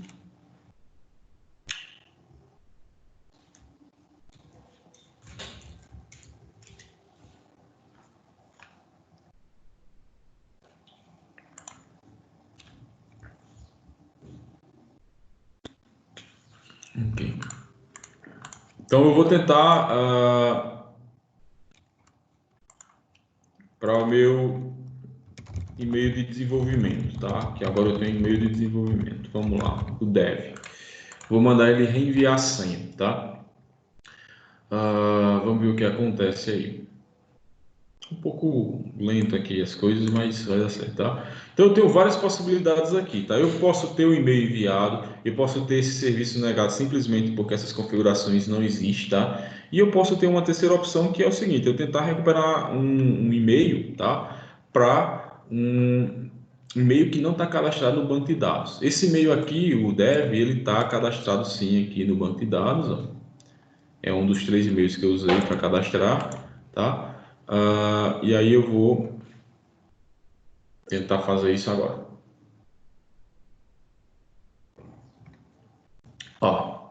Ok. Então eu vou tentar para o meu e-mail de desenvolvimento, tá? Que agora eu tenho e-mail de desenvolvimento. Vamos lá, o dev. Vou mandar ele reenviar a senha, tá? Vamos ver o que acontece aí. Um pouco lento aqui as coisas, mas vai dar certo, tá? Então eu tenho várias possibilidades aqui, tá? Eu posso ter o e-mail enviado, eu posso ter esse serviço negado simplesmente porque essas configurações não existem, tá? E eu posso ter uma terceira opção que é o seguinte, eu tentar recuperar um e-mail, tá? Para um e-mail que não está cadastrado no banco de dados. Esse e-mail aqui, o dev, ele está cadastrado sim aqui no banco de dados, ó. É um dos 3 e-mails que eu usei para cadastrar, tá? E aí eu vou tentar fazer isso agora. Ó,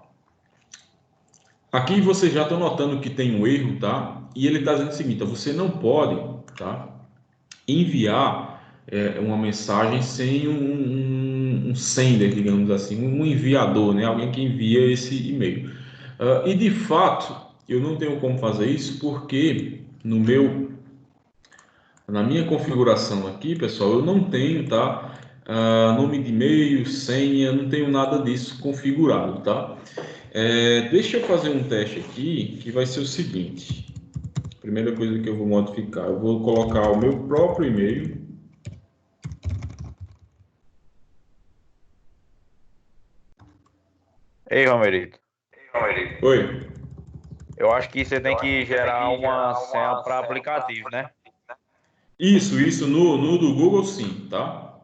aqui você já está notando que tem um erro, tá? E ele está dizendo o seguinte: ó, você não pode, tá? Enviar uma mensagem sem um sender, digamos assim, um enviador, né? Alguém que envia esse e-mail. E de fato, eu não tenho como fazer isso porque na minha configuração aqui, pessoal, eu não tenho, tá? Nome de e-mail, senha, não tenho nada disso configurado, tá? Deixa eu fazer um teste aqui que vai ser o seguinte. Primeira coisa que eu vou modificar, eu vou colocar o meu próprio e-mail. Ei, Romerito, Oi. eu acho que você tem que gerar uma senha para aplicativo, né? Isso no do Google sim, tá?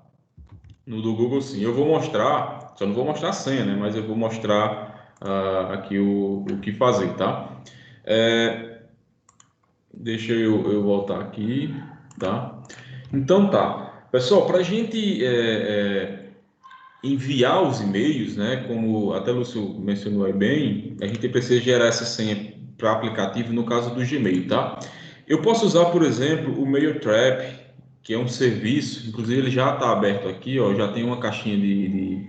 No do Google sim. Eu vou mostrar, só não vou mostrar a senha, né? Mas eu vou mostrar aqui o que fazer, tá? É, Deixa eu voltar aqui, tá? Então tá. Pessoal, para a gente enviar os e-mails, né? Como até o Lúcio mencionou aí bem, a gente precisa gerar essa senha para aplicativo no caso do Gmail, tá? Eu posso usar, por exemplo, o MailTrap, que é um serviço, inclusive ele já está aberto aqui, ó, já tem uma caixinha de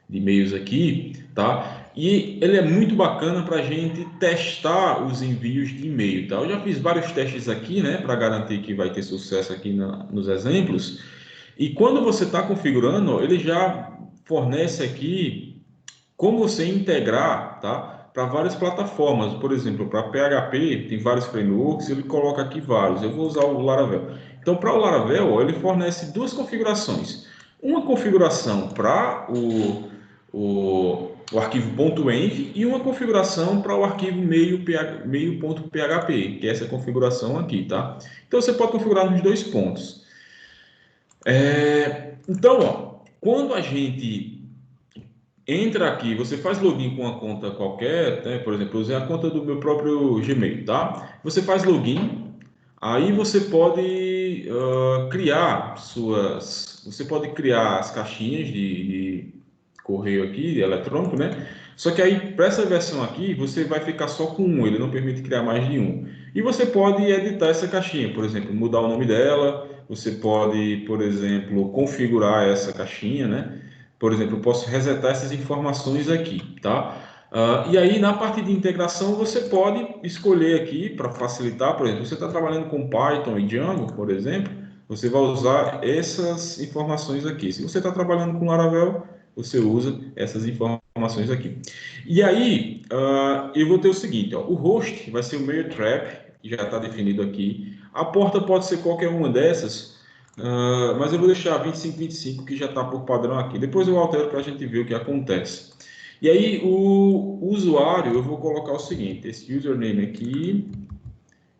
e-mails aqui, tá? E ele é muito bacana para a gente testar os envios de e-mail, tá? Eu já fiz vários testes aqui, né, para garantir que vai ter sucesso aqui nos exemplos. E quando você está configurando, ele já fornece aqui como você integrar, tá? Para várias plataformas, por exemplo, para PHP tem vários frameworks, ele coloca aqui vários. Eu vou usar o Laravel. Então, para o Laravel, ó, ele fornece duas configurações. Uma configuração para o arquivo .env e uma configuração para o arquivo meio.php, que é essa configuração aqui, tá? Então, você pode configurar nos dois pontos. Então, ó, quando a gente entra aqui, você faz login com uma conta qualquer, né? Por exemplo, eu usei a conta do meu próprio Gmail, tá? Você faz login, aí você pode criar você pode criar as caixinhas de correio aqui, de eletrônico, né? Só que aí, para essa versão aqui, você vai ficar só com um, ele não permite criar mais de um. E você pode editar essa caixinha, por exemplo, mudar o nome dela, você pode, por exemplo, configurar essa caixinha, né? Por exemplo, eu posso resetar essas informações aqui, tá? E aí, na parte de integração, você pode escolher aqui, para facilitar, por exemplo, você está trabalhando com Python e Django, por exemplo, você vai usar essas informações aqui. Se você está trabalhando com Laravel, você usa essas informações aqui. E aí, eu vou ter o seguinte, ó, o host vai ser o MailTrap, que já está definido aqui. A porta pode ser qualquer uma dessas, mas eu vou deixar 2525 que já está por padrão aqui. Depois eu altero para a gente ver o que acontece. E aí, o usuário, eu vou colocar o seguinte, esse username aqui,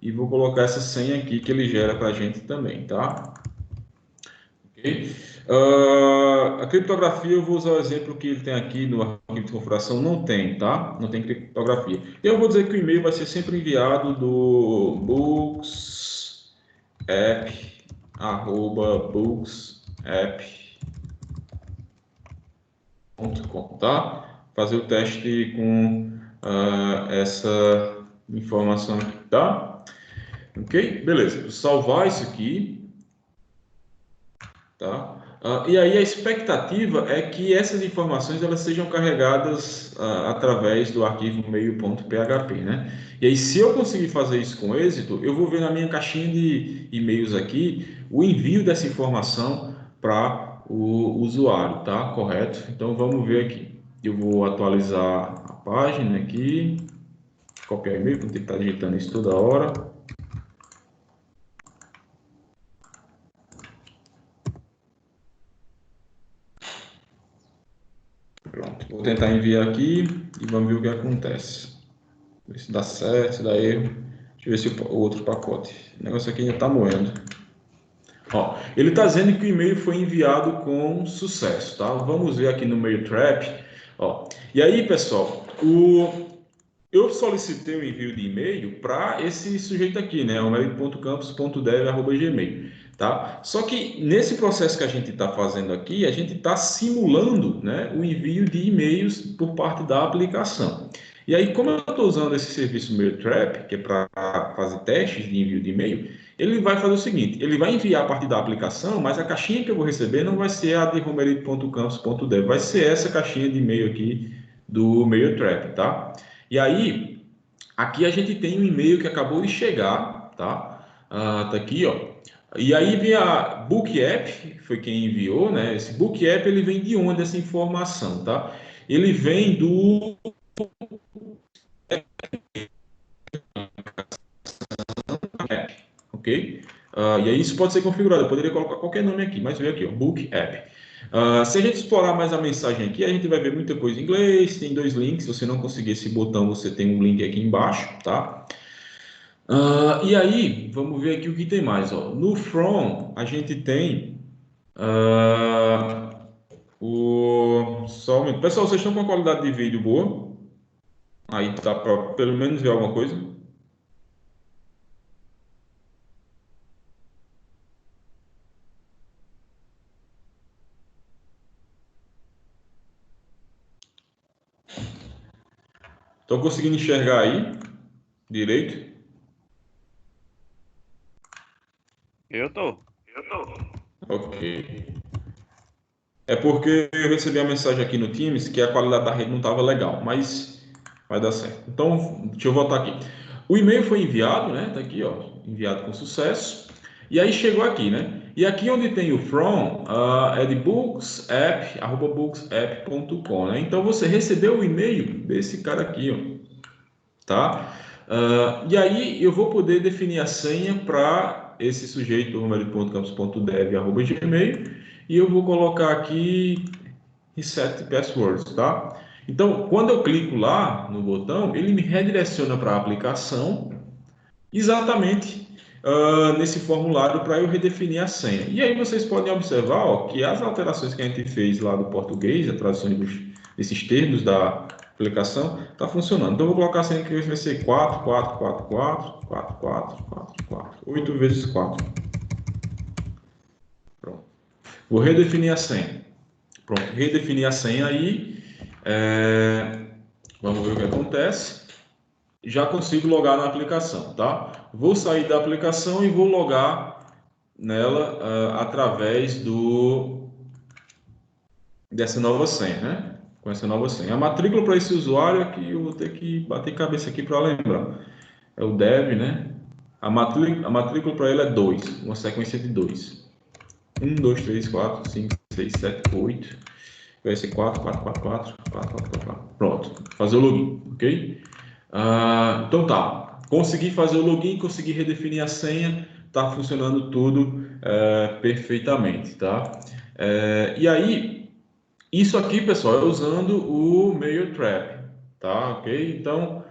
e vou colocar essa senha aqui que ele gera para a gente também, tá? Ok? A criptografia, eu vou usar o exemplo que ele tem aqui no arquivo de configuração, não tem, tá? Não tem criptografia. E eu vou dizer que o e-mail vai ser sempre enviado do booksapp@booksapp.com, tá? Fazer o teste com essa informação aqui, tá? Ok? Beleza. Vou salvar isso aqui, tá? E aí a expectativa é que essas informações elas sejam carregadas através do arquivo meio.php, né? E aí se eu conseguir fazer isso com êxito, eu vou ver na minha caixinha de e-mails aqui o envio dessa informação para o usuário, tá? Correto? Então vamos ver aqui. Eu vou atualizar a página aqui, copiar e-mail, não tem que estar digitando isso toda hora. Pronto, vou tentar enviar aqui e vamos ver o que acontece. Ver se dá certo, se dá erro. Deixa eu ver se o outro pacote. O negócio aqui ainda está moendo. Ó, ele está dizendo que o e-mail foi enviado com sucesso, tá? Vamos ver aqui no Mailtrap. Ó, e aí, pessoal, eu solicitei o envio de e-mail para esse sujeito aqui, né? Homeric.campos.dev@gmail, tá? Só que nesse processo que a gente está fazendo aqui, a gente está simulando, né, o envio de e-mails por parte da aplicação. E aí, como eu estou usando esse serviço Mailtrap, que é para fazer testes de envio de e-mail, ele vai fazer o seguinte: ele vai enviar a partir da aplicação, mas a caixinha que eu vou receber não vai ser a de homeric.campos.dev, vai ser essa caixinha de e-mail aqui do Mailtrap, tá? E aí, aqui a gente tem um e-mail que acabou de chegar, tá? Tá aqui, ó. E aí vem a Book App, foi quem enviou, né? Esse Book App, ele vem de onde essa informação, tá? Ele vem do App, ok? E aí isso pode ser configurado, eu poderia colocar qualquer nome aqui, mas veio aqui, ó, Book App. Se a gente explorar mais a mensagem aqui, a gente vai ver muita coisa em inglês, tem dois links, se você não conseguir esse botão, você tem um link aqui embaixo, tá? E aí, vamos ver aqui o que tem mais, ó. No From, a gente tem só um minuto. Pessoal, vocês estão com a qualidade de vídeo boa? Aí dá para pelo menos ver alguma coisa? Estão conseguindo enxergar aí direito? Eu tô. Ok. É porque eu recebi a mensagem aqui no Teams que a qualidade da rede não estava legal, mas vai dar certo. Então, deixa eu voltar aqui. O e-mail foi enviado, né? Tá aqui, ó, enviado com sucesso. E aí chegou aqui, né? E aqui onde tem o from, é de booksapp@booksapp.com, né? Então você recebeu o e-mail desse cara aqui, ó, tá? E aí eu vou poder definir a senha para esse sujeito, romero.campos.dev@gmail, e eu vou colocar aqui reset passwords, tá? Então, quando eu clico lá no botão, ele me redireciona para a aplicação exatamente nesse formulário para eu redefinir a senha. E aí vocês podem observar, ó, que as alterações que a gente fez lá do português, a tradução desses termos da aplicação, está funcionando. Então eu vou colocar a senha que vai ser 4, 4, 4, 4, 4, 4, 4, 4, 8 vezes 4. Pronto. Vou redefinir a senha. Pronto, redefinir a senha aí. Vamos ver o que acontece. Já consigo logar na aplicação, tá? Vou sair da aplicação e vou logar nela através dessa nova senha, né? Com essa nova senha. A matrícula para esse usuário aqui eu vou ter que bater cabeça aqui para lembrar. É o dev, né? A matrícula para ele é 2, uma sequência de 2. 1, 2, 3, 4, 5, 6, 7, 8. Vai ser 4, 4, 4, 4, 4, 4, 4, 4. Pronto. Fazer o login, ok? Então tá. Consegui fazer o login, consegui redefinir a senha, tá funcionando tudo perfeitamente, tá? E aí, isso aqui, pessoal, é usando o Mailtrap, tá? Ok? Então,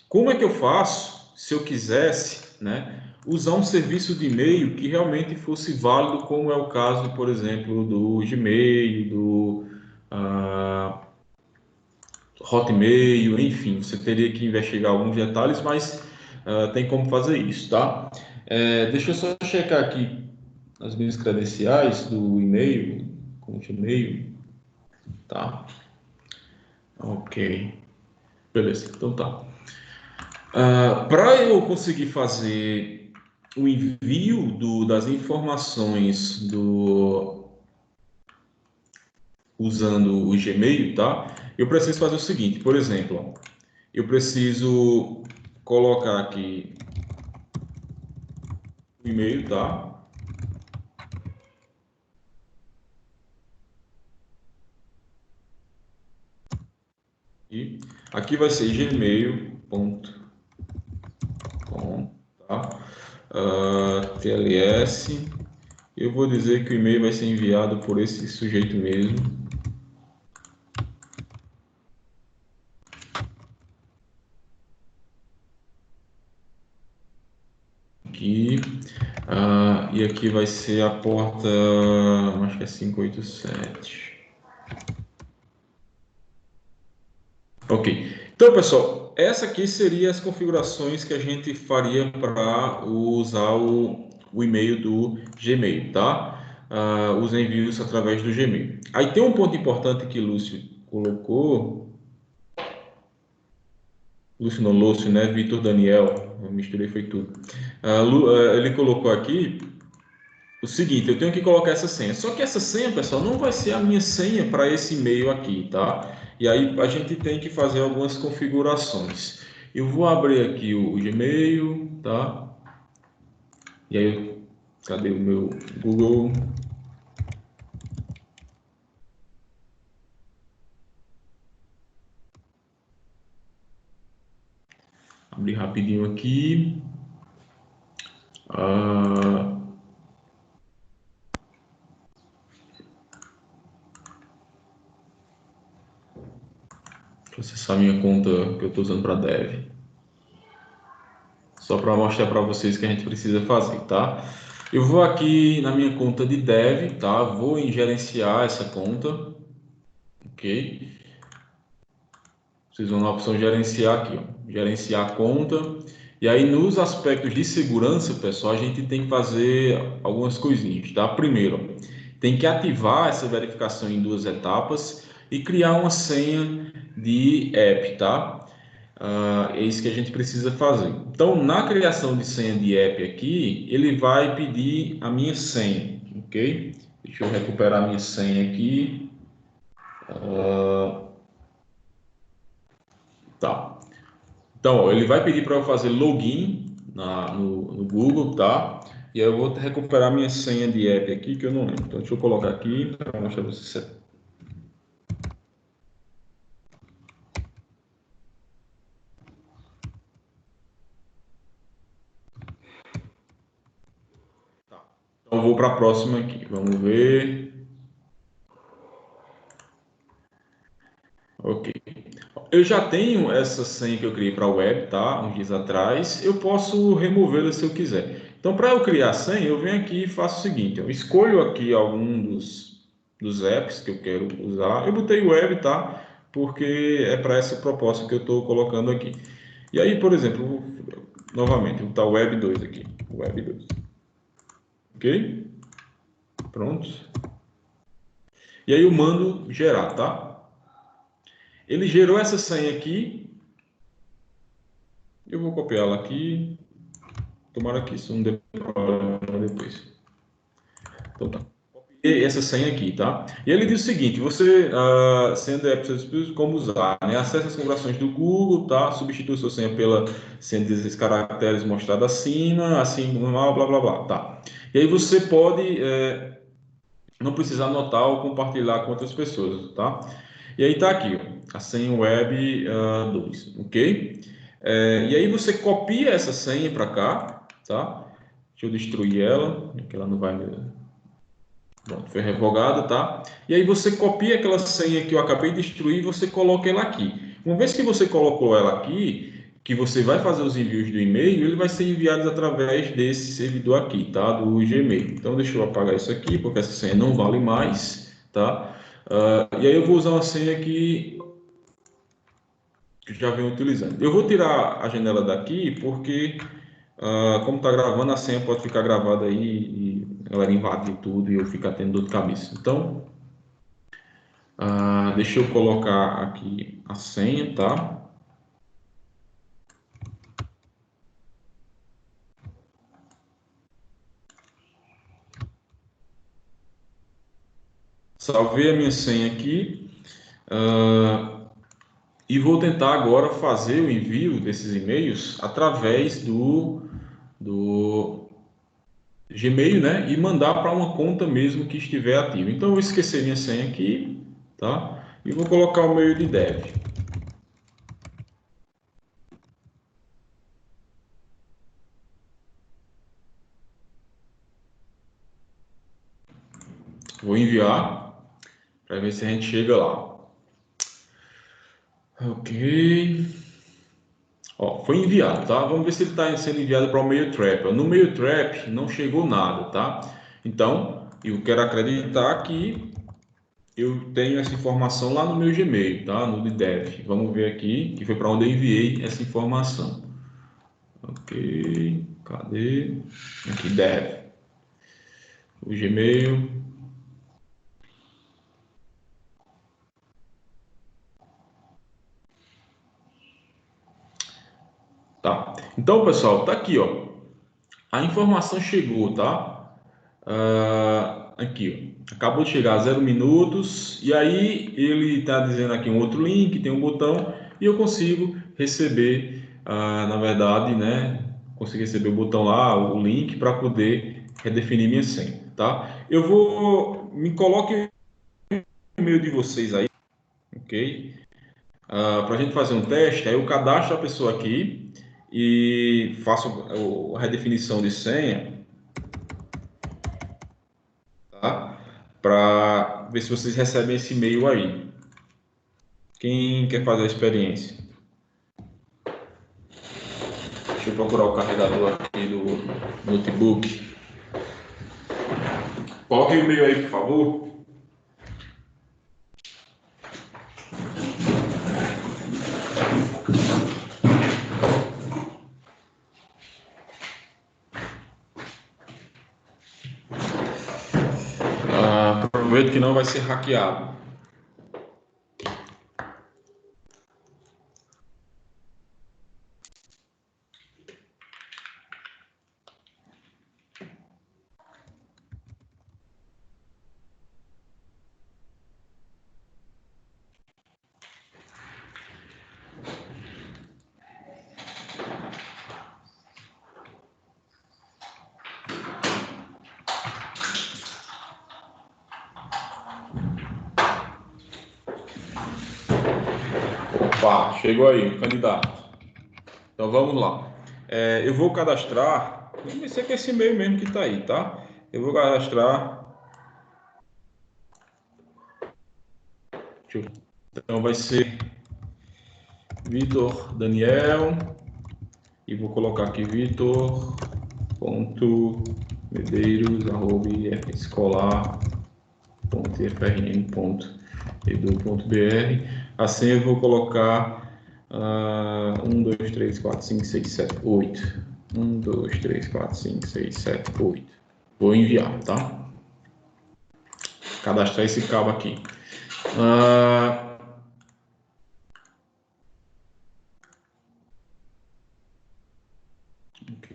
como é que eu faço se eu quisesse, né, usar um serviço de e-mail que realmente fosse válido, como é o caso, por exemplo, do Gmail, do Hotmail, enfim, você teria que investigar alguns detalhes, mas tem como fazer isso, tá? Deixa eu só checar aqui as minhas credenciais do e-mail, com o Gmail, tá? Ok, beleza, então tá. Para eu conseguir fazer o envio das informações usando o Gmail, tá? Eu preciso fazer o seguinte, por exemplo, ó, eu preciso colocar aqui o e-mail, tá? E aqui vai ser gmail.com, tá? TLS. Eu vou dizer que o e-mail vai ser enviado por esse sujeito mesmo. E aqui vai ser a porta, acho que é 587. Ok. Então, pessoal, essa aqui seria as configurações que a gente faria para usar o e-mail do Gmail, tá? Os envios através do Gmail. Aí tem um ponto importante que Lúcio colocou. Lúcio não, Lúcio, né? Vitor Daniel, eu misturei foi tudo. Ele colocou aqui o seguinte, eu tenho que colocar essa senha. Só que essa senha, pessoal, não vai ser a minha senha para esse e-mail aqui, tá? E aí a gente tem que fazer algumas configurações. Eu vou abrir aqui o Gmail, tá? E aí, cadê o meu Google? Abrir rapidinho aqui. Processar minha conta que eu estou usando para Dev. Só para mostrar para vocês que a gente precisa fazer, tá? Eu vou aqui na minha conta de Dev, tá? Vou em gerenciar essa conta, ok? Vocês vão na opção gerenciar aqui, ó, gerenciar a conta. E aí nos aspectos de segurança, pessoal, a gente tem que fazer algumas coisinhas, tá? Primeiro, tem que ativar essa verificação em 2 etapas e criar uma senha de app, tá? É isso que a gente precisa fazer. Então, na criação de senha de app aqui, ele vai pedir a minha senha, ok? Deixa eu recuperar a minha senha aqui. Tá. Então, ó, ele vai pedir para eu fazer login no Google, tá? E aí eu vou recuperar minha senha de app aqui, que eu não lembro. Então, deixa eu colocar aqui para mostrar para vocês. Tá. Então, eu vou para a próxima aqui. Vamos ver. Ok. Eu já tenho essa senha que eu criei para a web, tá? Uns dias atrás. Eu posso removê-la se eu quiser. Então, para eu criar a senha, eu venho aqui e faço o seguinte: eu escolho aqui algum dos apps que eu quero usar. Eu botei web, tá? Porque é para essa proposta que eu estou colocando aqui. E aí, por exemplo, novamente, vou botar web 2 aqui. Web 2. Ok? Pronto. E aí eu mando gerar, tá? Ele gerou essa senha aqui. Eu vou copiá-la aqui. Tomara que isso não dê problema depois. Então tá. Copiei essa senha aqui, tá? E ele diz o seguinte: você, sendo apps como usar, né? Acesse as configurações do Google, tá? Substitua sua senha pela senha desses caracteres mostrada acima, assim, normal, blá blá blá, tá? E aí você pode não precisar anotar ou compartilhar com outras pessoas, tá? E aí tá aqui, ó, a senha web 2, ok? E aí você copia essa senha para cá, tá? Deixa eu destruir ela, que ela não vai. Pronto, foi revogada, tá? E aí você copia aquela senha que eu acabei de destruir e você coloca ela aqui. Uma vez que você colocou ela aqui, que você vai fazer os envios do e-mail, ele vai ser enviado através desse servidor aqui, tá? Do Gmail. Então deixa eu apagar isso aqui, porque essa senha não vale mais, tá? E aí eu vou usar uma senha que já venho utilizando. Eu vou tirar a janela daqui, porque como está gravando, a senha pode ficar gravada aí e a galera invadir tudo e eu ficar tendo dor de cabeça. Então, deixa eu colocar aqui a senha, tá? Salvei a minha senha aqui e vou tentar agora fazer o envio desses e-mails através do Gmail, né? E mandar para uma conta mesmo que estiver ativa. Então, eu vou esquecer minha senha aqui, tá? E vou colocar o e-mail de dev. Vou enviar para ver se a gente chega lá. Ok. Ó, foi enviado, tá? Vamos ver se ele está sendo enviado para o Mailtrap. No Mailtrap não chegou nada, tá? Então, eu quero acreditar que eu tenho essa informação lá no meu Gmail, tá? No de Dev. Vamos ver aqui, que foi para onde eu enviei essa informação. Ok, cadê? Aqui, Dev. O Gmail. Tá. Então, pessoal, tá aqui, ó. A informação chegou, tá? Aqui, ó. Acabou de chegar 0 minutos. E aí ele está dizendo aqui um outro link, tem um botão e eu consigo receber, na verdade, né? Consigo receber o botão lá, o link para poder redefinir minha senha, tá? Eu vou me coloque o e-mail de vocês aí, ok? Para a gente fazer um teste, aí eu cadastro a pessoa aqui e faço a redefinição de senha, tá? Para ver se vocês recebem esse e-mail aí. Quem quer fazer a experiência? Deixa eu procurar o carregador aqui do notebook. Coloque o e-mail aí, por favor. Prometo que não vai ser hackeado. Opa, chegou aí, o candidato. Então vamos lá. Eu vou cadastrar. Vamos ver se é esse e-mail mesmo que está aí, tá? Eu vou cadastrar. Então vai ser Vitor Daniel. E vou colocar aqui vitor.medeiros@escolar.frn.edu.br. Assim eu vou colocar 1, 2, 3, 4, 5, 6, 7, 8. 1, 2, 3, 4, 5, 6, 7, 8. Vou enviar, tá? Cadastrar esse cabo aqui. Ok.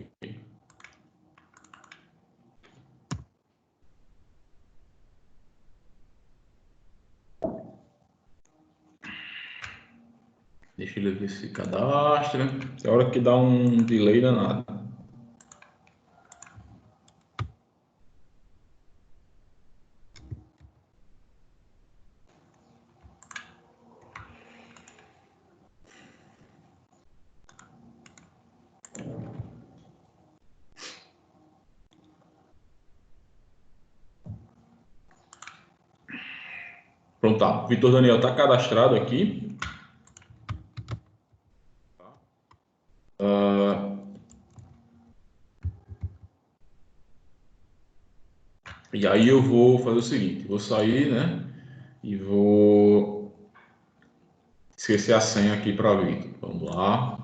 Deixa ele ver se cadastra. É hora que dá um delay danado. Pronto, tá. Vitor Daniel está cadastrado aqui. E aí eu vou fazer o seguinte, vou sair, né? E vou esquecer a senha aqui para Vitor. Vamos lá.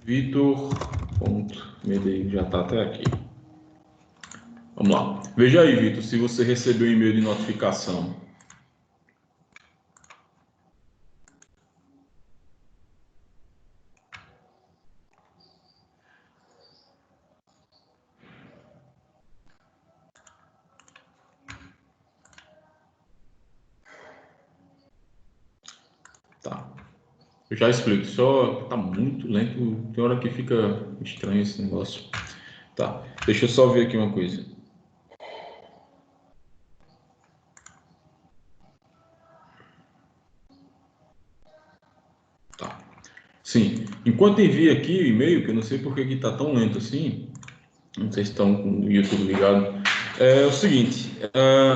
Vitor.medeiros já está até aqui. Vamos lá. Veja aí, Vitor, se você recebeu um e-mail de notificação. Tá. Eu já explico, só tá muito lento, tem hora que fica estranho esse negócio. Tá, deixa eu só ver aqui uma coisa. Tá. Sim, enquanto envia aqui o e-mail, que eu não sei por que tá tão lento assim, não sei se estão com o YouTube ligado, é o seguinte,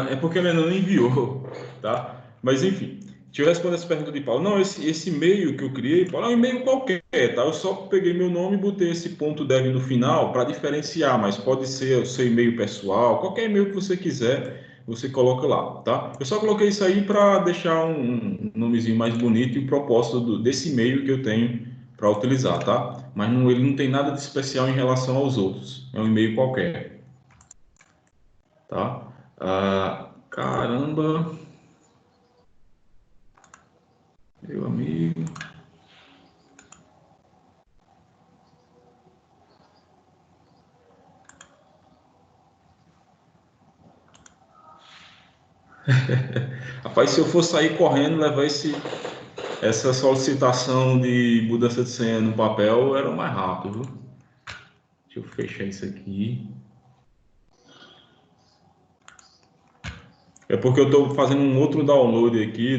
é porque ele ainda não enviou, tá? Mas enfim, Deixa eu responder essa pergunta de Paulo. Não, esse e-mail que eu criei, Paulo, é um e-mail qualquer, tá? Eu só peguei meu nome e botei esse ponto .dev no final para diferenciar, mas pode ser o seu e-mail pessoal, qualquer e-mail que você quiser, você coloca lá, tá? Eu só coloquei isso aí para deixar um nomezinho mais bonito e o propósito desse e-mail que eu tenho para utilizar, tá? Mas não, ele não tem nada de especial em relação aos outros. É um e-mail qualquer, tá? Caramba, meu amigo. Rapaz, se eu for sair correndo, levar essa solicitação de mudança de senha no papel, era mais rápido, viu? Deixa eu fechar isso aqui. É porque eu estou fazendo um outro download aqui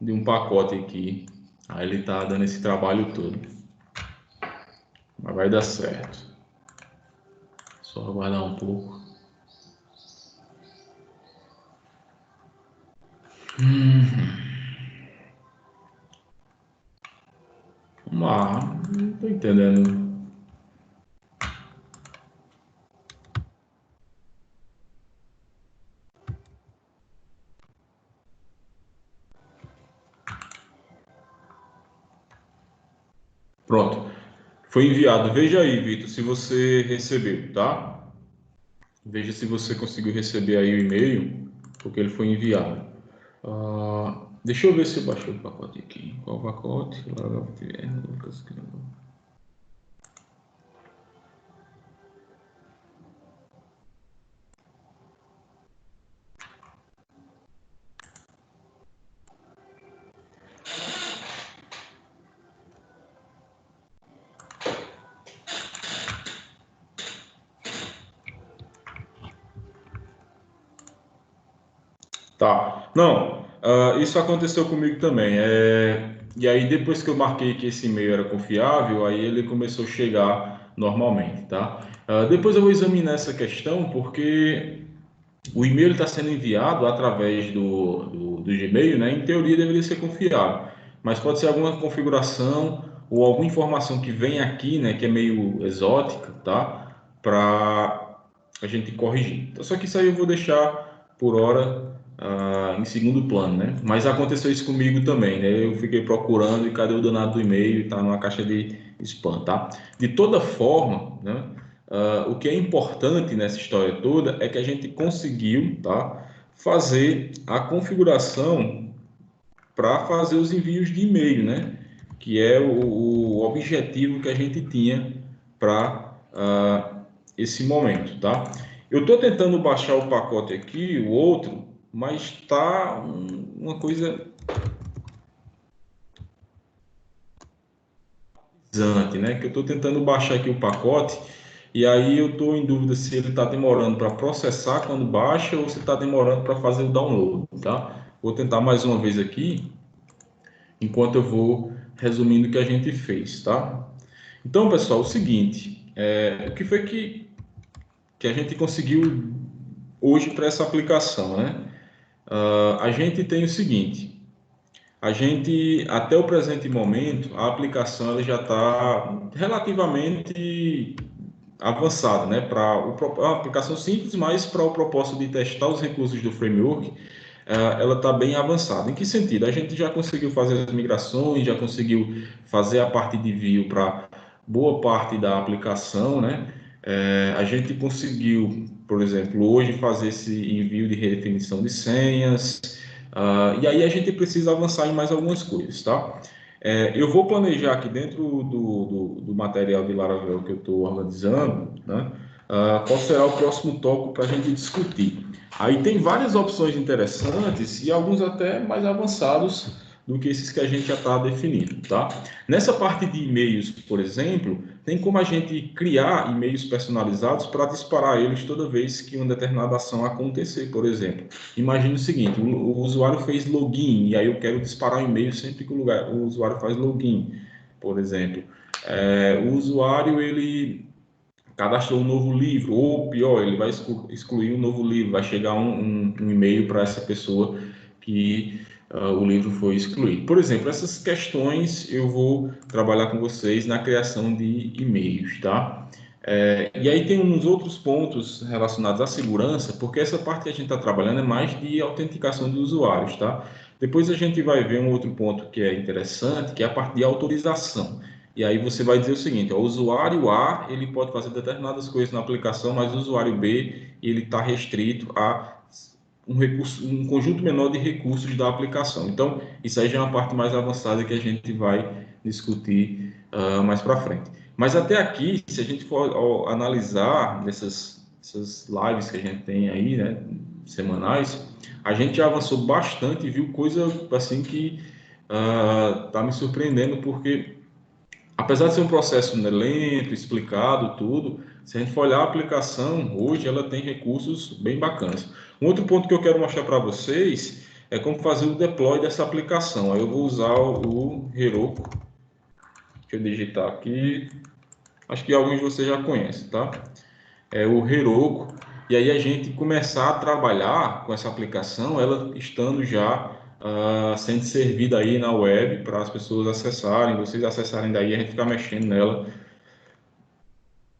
de um pacote aqui. Aí ele tá dando esse trabalho todo. Mas vai dar certo. Só aguardar um pouco. Vamos lá. Não tô entendendo. Pronto. Foi enviado. Veja aí, Vitor, se você recebeu, tá? Veja se você conseguiu receber aí o e-mail, porque ele foi enviado. Deixa eu ver se eu baixei o pacote aqui. Qual pacote? Lucas. Tá. Não, isso aconteceu comigo também. E aí, depois que eu marquei que esse e-mail era confiável, aí ele começou a chegar normalmente, tá? Depois eu vou examinar essa questão, porque o e-mail está sendo enviado através do Gmail, né? Em teoria deveria ser confiável, mas pode ser alguma configuração ou alguma informação que vem aqui, né? Que é meio exótica, tá? Para a gente corrigir. Então, só que isso aí eu vou deixar por hora em segundo plano, né? Mas aconteceu isso comigo também, né? Eu fiquei procurando e cadê o danado do e-mail? Está numa caixa de spam, tá? De toda forma, né? O que é importante nessa história toda é que a gente conseguiu, tá, fazer a configuração para fazer os envios de e-mail, né? Que é o objetivo que a gente tinha para esse momento, tá? Eu estou tentando baixar o pacote aqui, o outro, mas está uma coisa pesante, né? Que eu estou tentando baixar aqui o pacote e aí eu estou em dúvida se ele está demorando para processar quando baixa ou se está demorando para fazer o download, tá? Vou tentar mais uma vez aqui, enquanto eu vou resumindo o que a gente fez, tá? Então, pessoal, é o seguinte, o que foi que a gente conseguiu hoje para essa aplicação, né? A gente tem o seguinte, a gente, até o presente momento, a aplicação ela já está relativamente avançada, né? É uma aplicação simples, mas para o propósito de testar os recursos do framework, ela está bem avançada. Em que sentido? A gente já conseguiu fazer as migrações, já conseguiu fazer a parte de envio para boa parte da aplicação, né? A gente conseguiu, por exemplo, hoje fazer esse envio de redefinição de senhas, e aí a gente precisa avançar em mais algumas coisas, tá? Eu vou planejar aqui dentro do material de Laravel que eu estou organizando, né? Qual será o próximo tópico para a gente discutir. Aí tem várias opções interessantes e alguns até mais avançados do que esses que a gente já está definindo, tá? Nessa parte de e-mails, por exemplo, tem como a gente criar e-mails personalizados para disparar eles toda vez que uma determinada ação acontecer, por exemplo. Imagine o seguinte, o usuário fez login e aí eu quero disparar um e-mail sempre que o usuário faz login, por exemplo. O usuário, ele cadastrou um novo livro, ou pior, ele vai excluir um novo livro, vai chegar um e-mail para essa pessoa que o livro foi excluído. Por exemplo, essas questões eu vou trabalhar com vocês na criação de e-mails, tá? E aí tem uns outros pontos relacionados à segurança, porque essa parte que a gente está trabalhando é mais de autenticação de usuários, tá? Depois a gente vai ver um outro ponto que é interessante, que é a parte de autorização. E aí você vai dizer o seguinte, ó, o usuário A, ele pode fazer determinadas coisas na aplicação, mas o usuário B, ele está restrito a um conjunto menor de recursos da aplicação. Então, isso aí já é uma parte mais avançada que a gente vai discutir mais para frente. Mas até aqui, se a gente for analisar essas lives que a gente tem aí, né, semanais, a gente já avançou bastante e viu coisa assim que está me surpreendendo, porque apesar de ser um processo, né, lento, explicado, tudo, se a gente for olhar a aplicação, hoje ela tem recursos bem bacanas. Um outro ponto que eu quero mostrar para vocês é como fazer o deploy dessa aplicação. Aí eu vou usar o Heroku. Deixa eu digitar aqui. Acho que alguns de vocês já conhecem, tá? É o Heroku. E aí a gente começar a trabalhar com essa aplicação, ela estando já sendo servida aí na web para as pessoas acessarem, vocês acessarem daí, a gente ficar mexendo nela,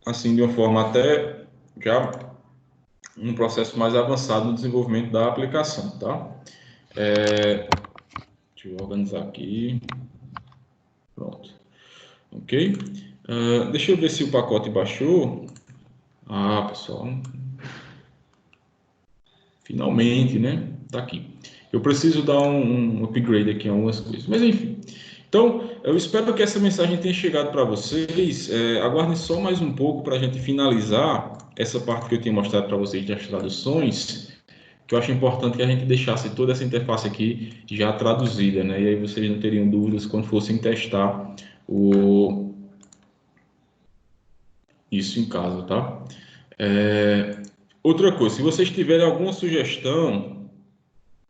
assim, de uma forma até já um processo mais avançado no desenvolvimento da aplicação, tá? Deixa eu organizar aqui. Pronto. Ok? Deixa eu ver se o pacote baixou. Pessoal. Finalmente, né? Tá aqui. Eu preciso dar um upgrade aqui em algumas coisas. Mas enfim. Então, eu espero que essa mensagem tenha chegado para vocês. Aguardem só mais um pouco para a gente finalizar essa parte que eu tinha mostrado para vocês das traduções, que eu acho importante que a gente deixasse toda essa interface aqui já traduzida, né? E aí vocês não teriam dúvidas quando fossem testar isso em casa, tá? Outra coisa, se vocês tiverem alguma sugestão,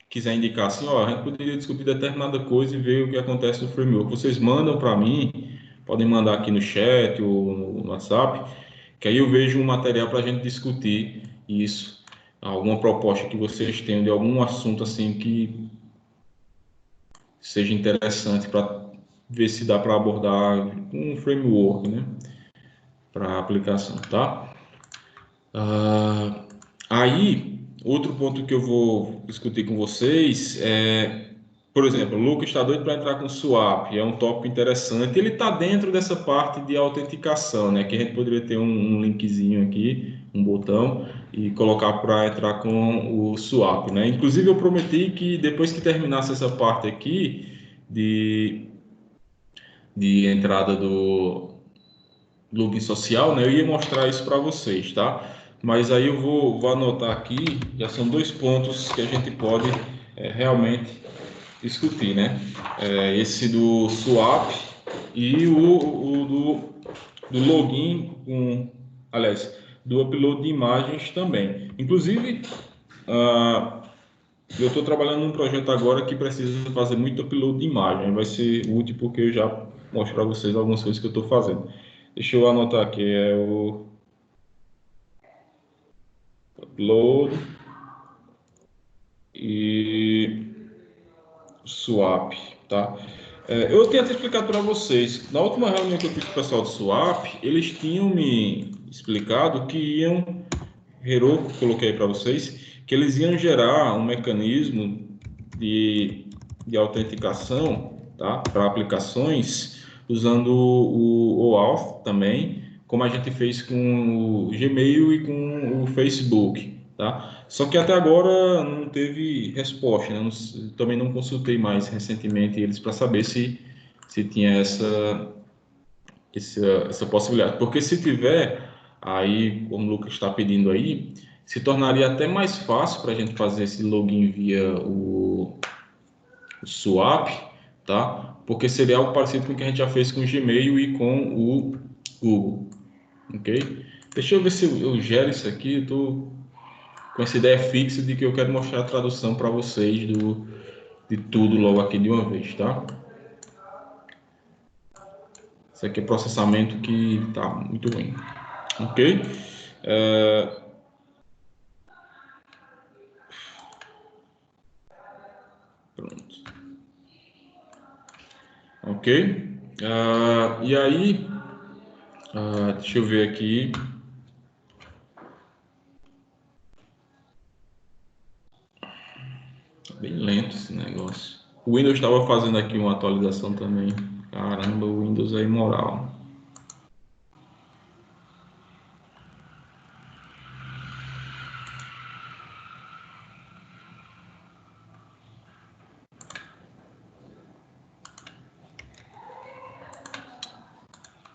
quiser indicar assim, ó, a gente poderia discutir determinada coisa e ver o que acontece no framework, vocês mandam para mim, podem mandar aqui no chat ou no WhatsApp, que aí eu vejo um material para a gente discutir isso, alguma proposta que vocês tenham de algum assunto assim que seja interessante para ver se dá para abordar um framework, né, para aplicação, tá? Aí, outro ponto que eu vou discutir com vocês é, por exemplo, o Lucas está doido para entrar com o Swap, é um tópico interessante. Ele está dentro dessa parte de autenticação, né? Que a gente poderia ter um linkzinho aqui, um botão, e colocar para entrar com o Swap, né? Inclusive, eu prometi que depois que terminasse essa parte aqui de entrada do login social, né? Eu ia mostrar isso para vocês, tá? Mas aí eu vou anotar aqui, já são dois pontos que a gente pode realmente discutir, né? Esse do swap e do login aliás, do upload de imagens também. Inclusive, eu estou trabalhando num projeto agora que precisa fazer muito upload de imagem. Vai ser útil porque eu já mostro para vocês algumas coisas que eu estou fazendo. Deixa eu anotar aqui, é o upload e swap, tá? Eu tinha até explicado para vocês, na última reunião que eu fiz com o pessoal do swap, eles tinham me explicado que iam, Heroku, coloquei para vocês, que eles iam gerar um mecanismo de autenticação, tá? Para aplicações, usando o OAuth também, como a gente fez com o Gmail e com o Facebook, tá? Só que até agora não teve resposta, né? Também não consultei mais recentemente eles para saber se tinha essa possibilidade. Porque se tiver, aí, como o Lucas está pedindo aí, se tornaria até mais fácil para a gente fazer esse login via o Swap, tá? Porque seria algo parecido com o que a gente já fez com o Gmail e com o Google, ok? Deixa eu ver se eu gero isso aqui. Eu tô com essa ideia fixa de que eu quero mostrar a tradução para vocês de tudo logo aqui de uma vez, tá? Isso aqui é processamento que tá muito ruim. Ok? Pronto. Ok? E aí, deixa eu ver aqui. Tá bem lento esse negócio. O Windows estava fazendo aqui uma atualização também. Caramba, o Windows é imoral.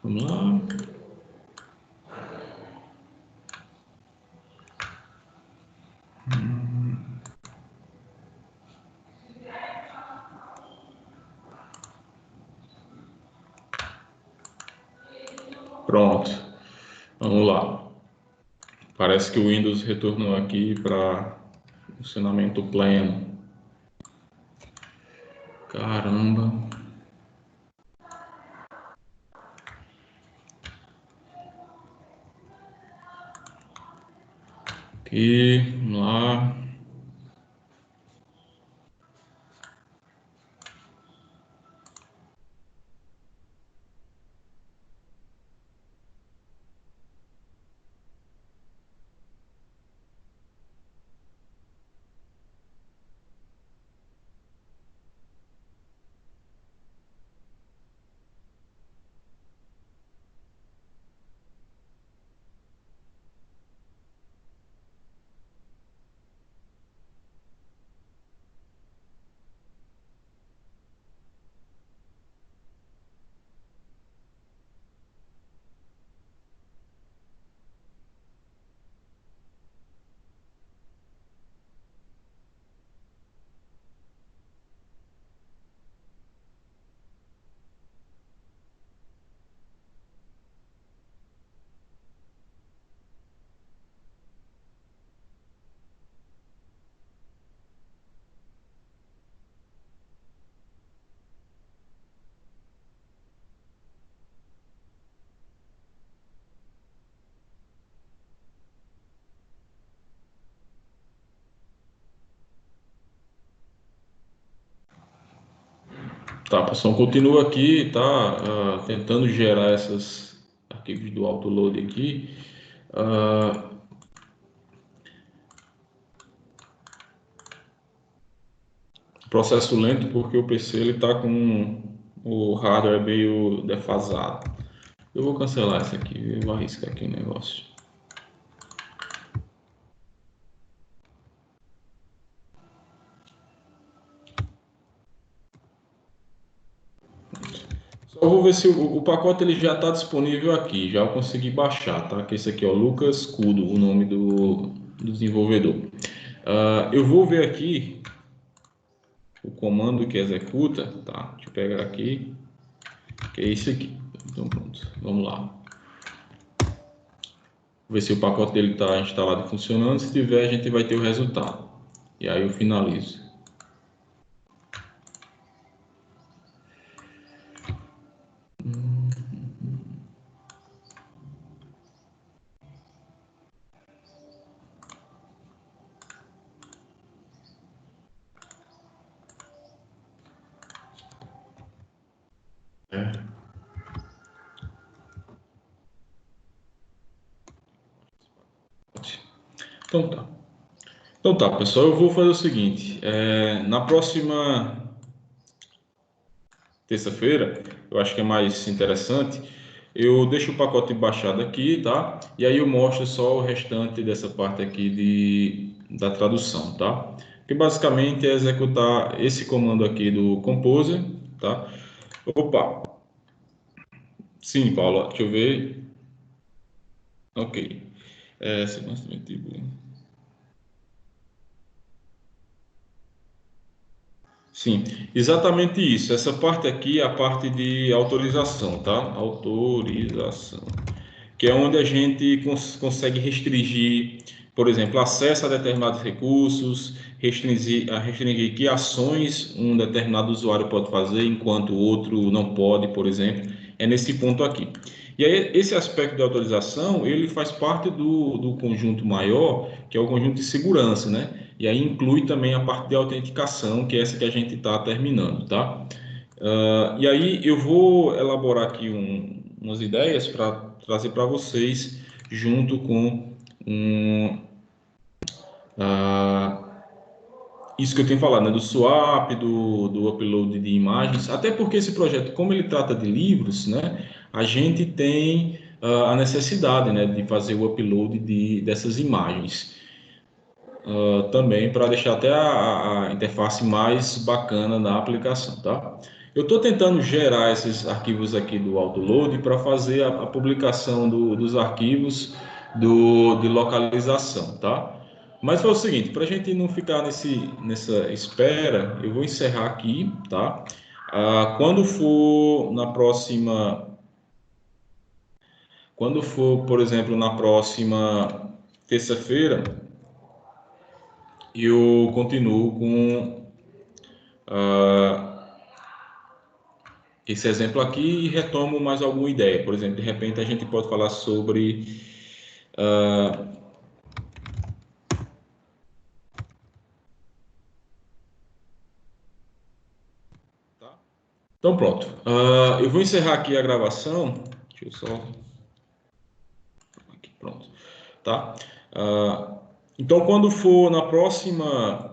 Vamos lá. Pronto. Vamos lá. Parece que o Windows retornou aqui para funcionamento pleno. Caramba. Aqui, vamos lá. Tá, pessoal, continua aqui, tá? Tentando gerar esses arquivos do autoload aqui. Processo lento porque o PC ele tá com o hardware meio defasado. Eu vou cancelar isso aqui, eu vou arriscar aqui o negócio. Só vou ver se o pacote ele já está disponível aqui, já eu consegui baixar, tá? Que esse aqui é o Lucas Kudo, o nome do desenvolvedor. Eu vou ver aqui o comando que executa, tá? Deixa eu pegar aqui, que é esse aqui. Então pronto, vamos lá. Ver se o pacote dele está instalado e funcionando. Se tiver, a gente vai ter o resultado. E aí eu finalizo. É. Então tá. Então tá, pessoal, eu vou fazer o seguinte. Na próxima terça-feira, eu acho que é mais interessante, eu deixo o pacote baixado aqui, tá? E aí eu mostro só o restante dessa parte aqui da tradução, tá? Que basicamente é executar esse comando aqui do Composer, tá? Opa! Sim, Paulo, deixa eu ver. Ok. Sequência de Sim, exatamente isso. Essa parte aqui é a parte de autorização, tá? Autorização, que é onde a gente consegue restringir, por exemplo, acesso a determinados recursos, restringir que ações um determinado usuário pode fazer enquanto o outro não pode, por exemplo. É nesse ponto aqui. E aí, esse aspecto de autorização, ele faz parte do conjunto maior, que é o conjunto de segurança, né? E aí inclui também a parte de autenticação, que é essa que a gente está terminando, tá? E aí eu vou elaborar aqui umas ideias para trazer para vocês, junto com ah, isso que eu tenho falado, né, do swap, do upload de imagens, até porque esse projeto, como ele trata de livros, né, a gente tem a necessidade, né, de fazer o upload dessas imagens, também para deixar até a interface mais bacana da aplicação, tá? Eu estou tentando gerar esses arquivos aqui do autoload para fazer a publicação dos arquivos de localização, tá? Mas foi o seguinte, para a gente não ficar nessa espera, eu vou encerrar aqui, tá? Quando for na próxima, quando for, por exemplo, na próxima terça-feira, eu continuo com esse exemplo aqui e retomo mais alguma ideia. Por exemplo, de repente a gente pode falar sobre tá? Então pronto. Eu vou encerrar aqui a gravação. Deixa eu só aqui, pronto, tá? Então quando for na próxima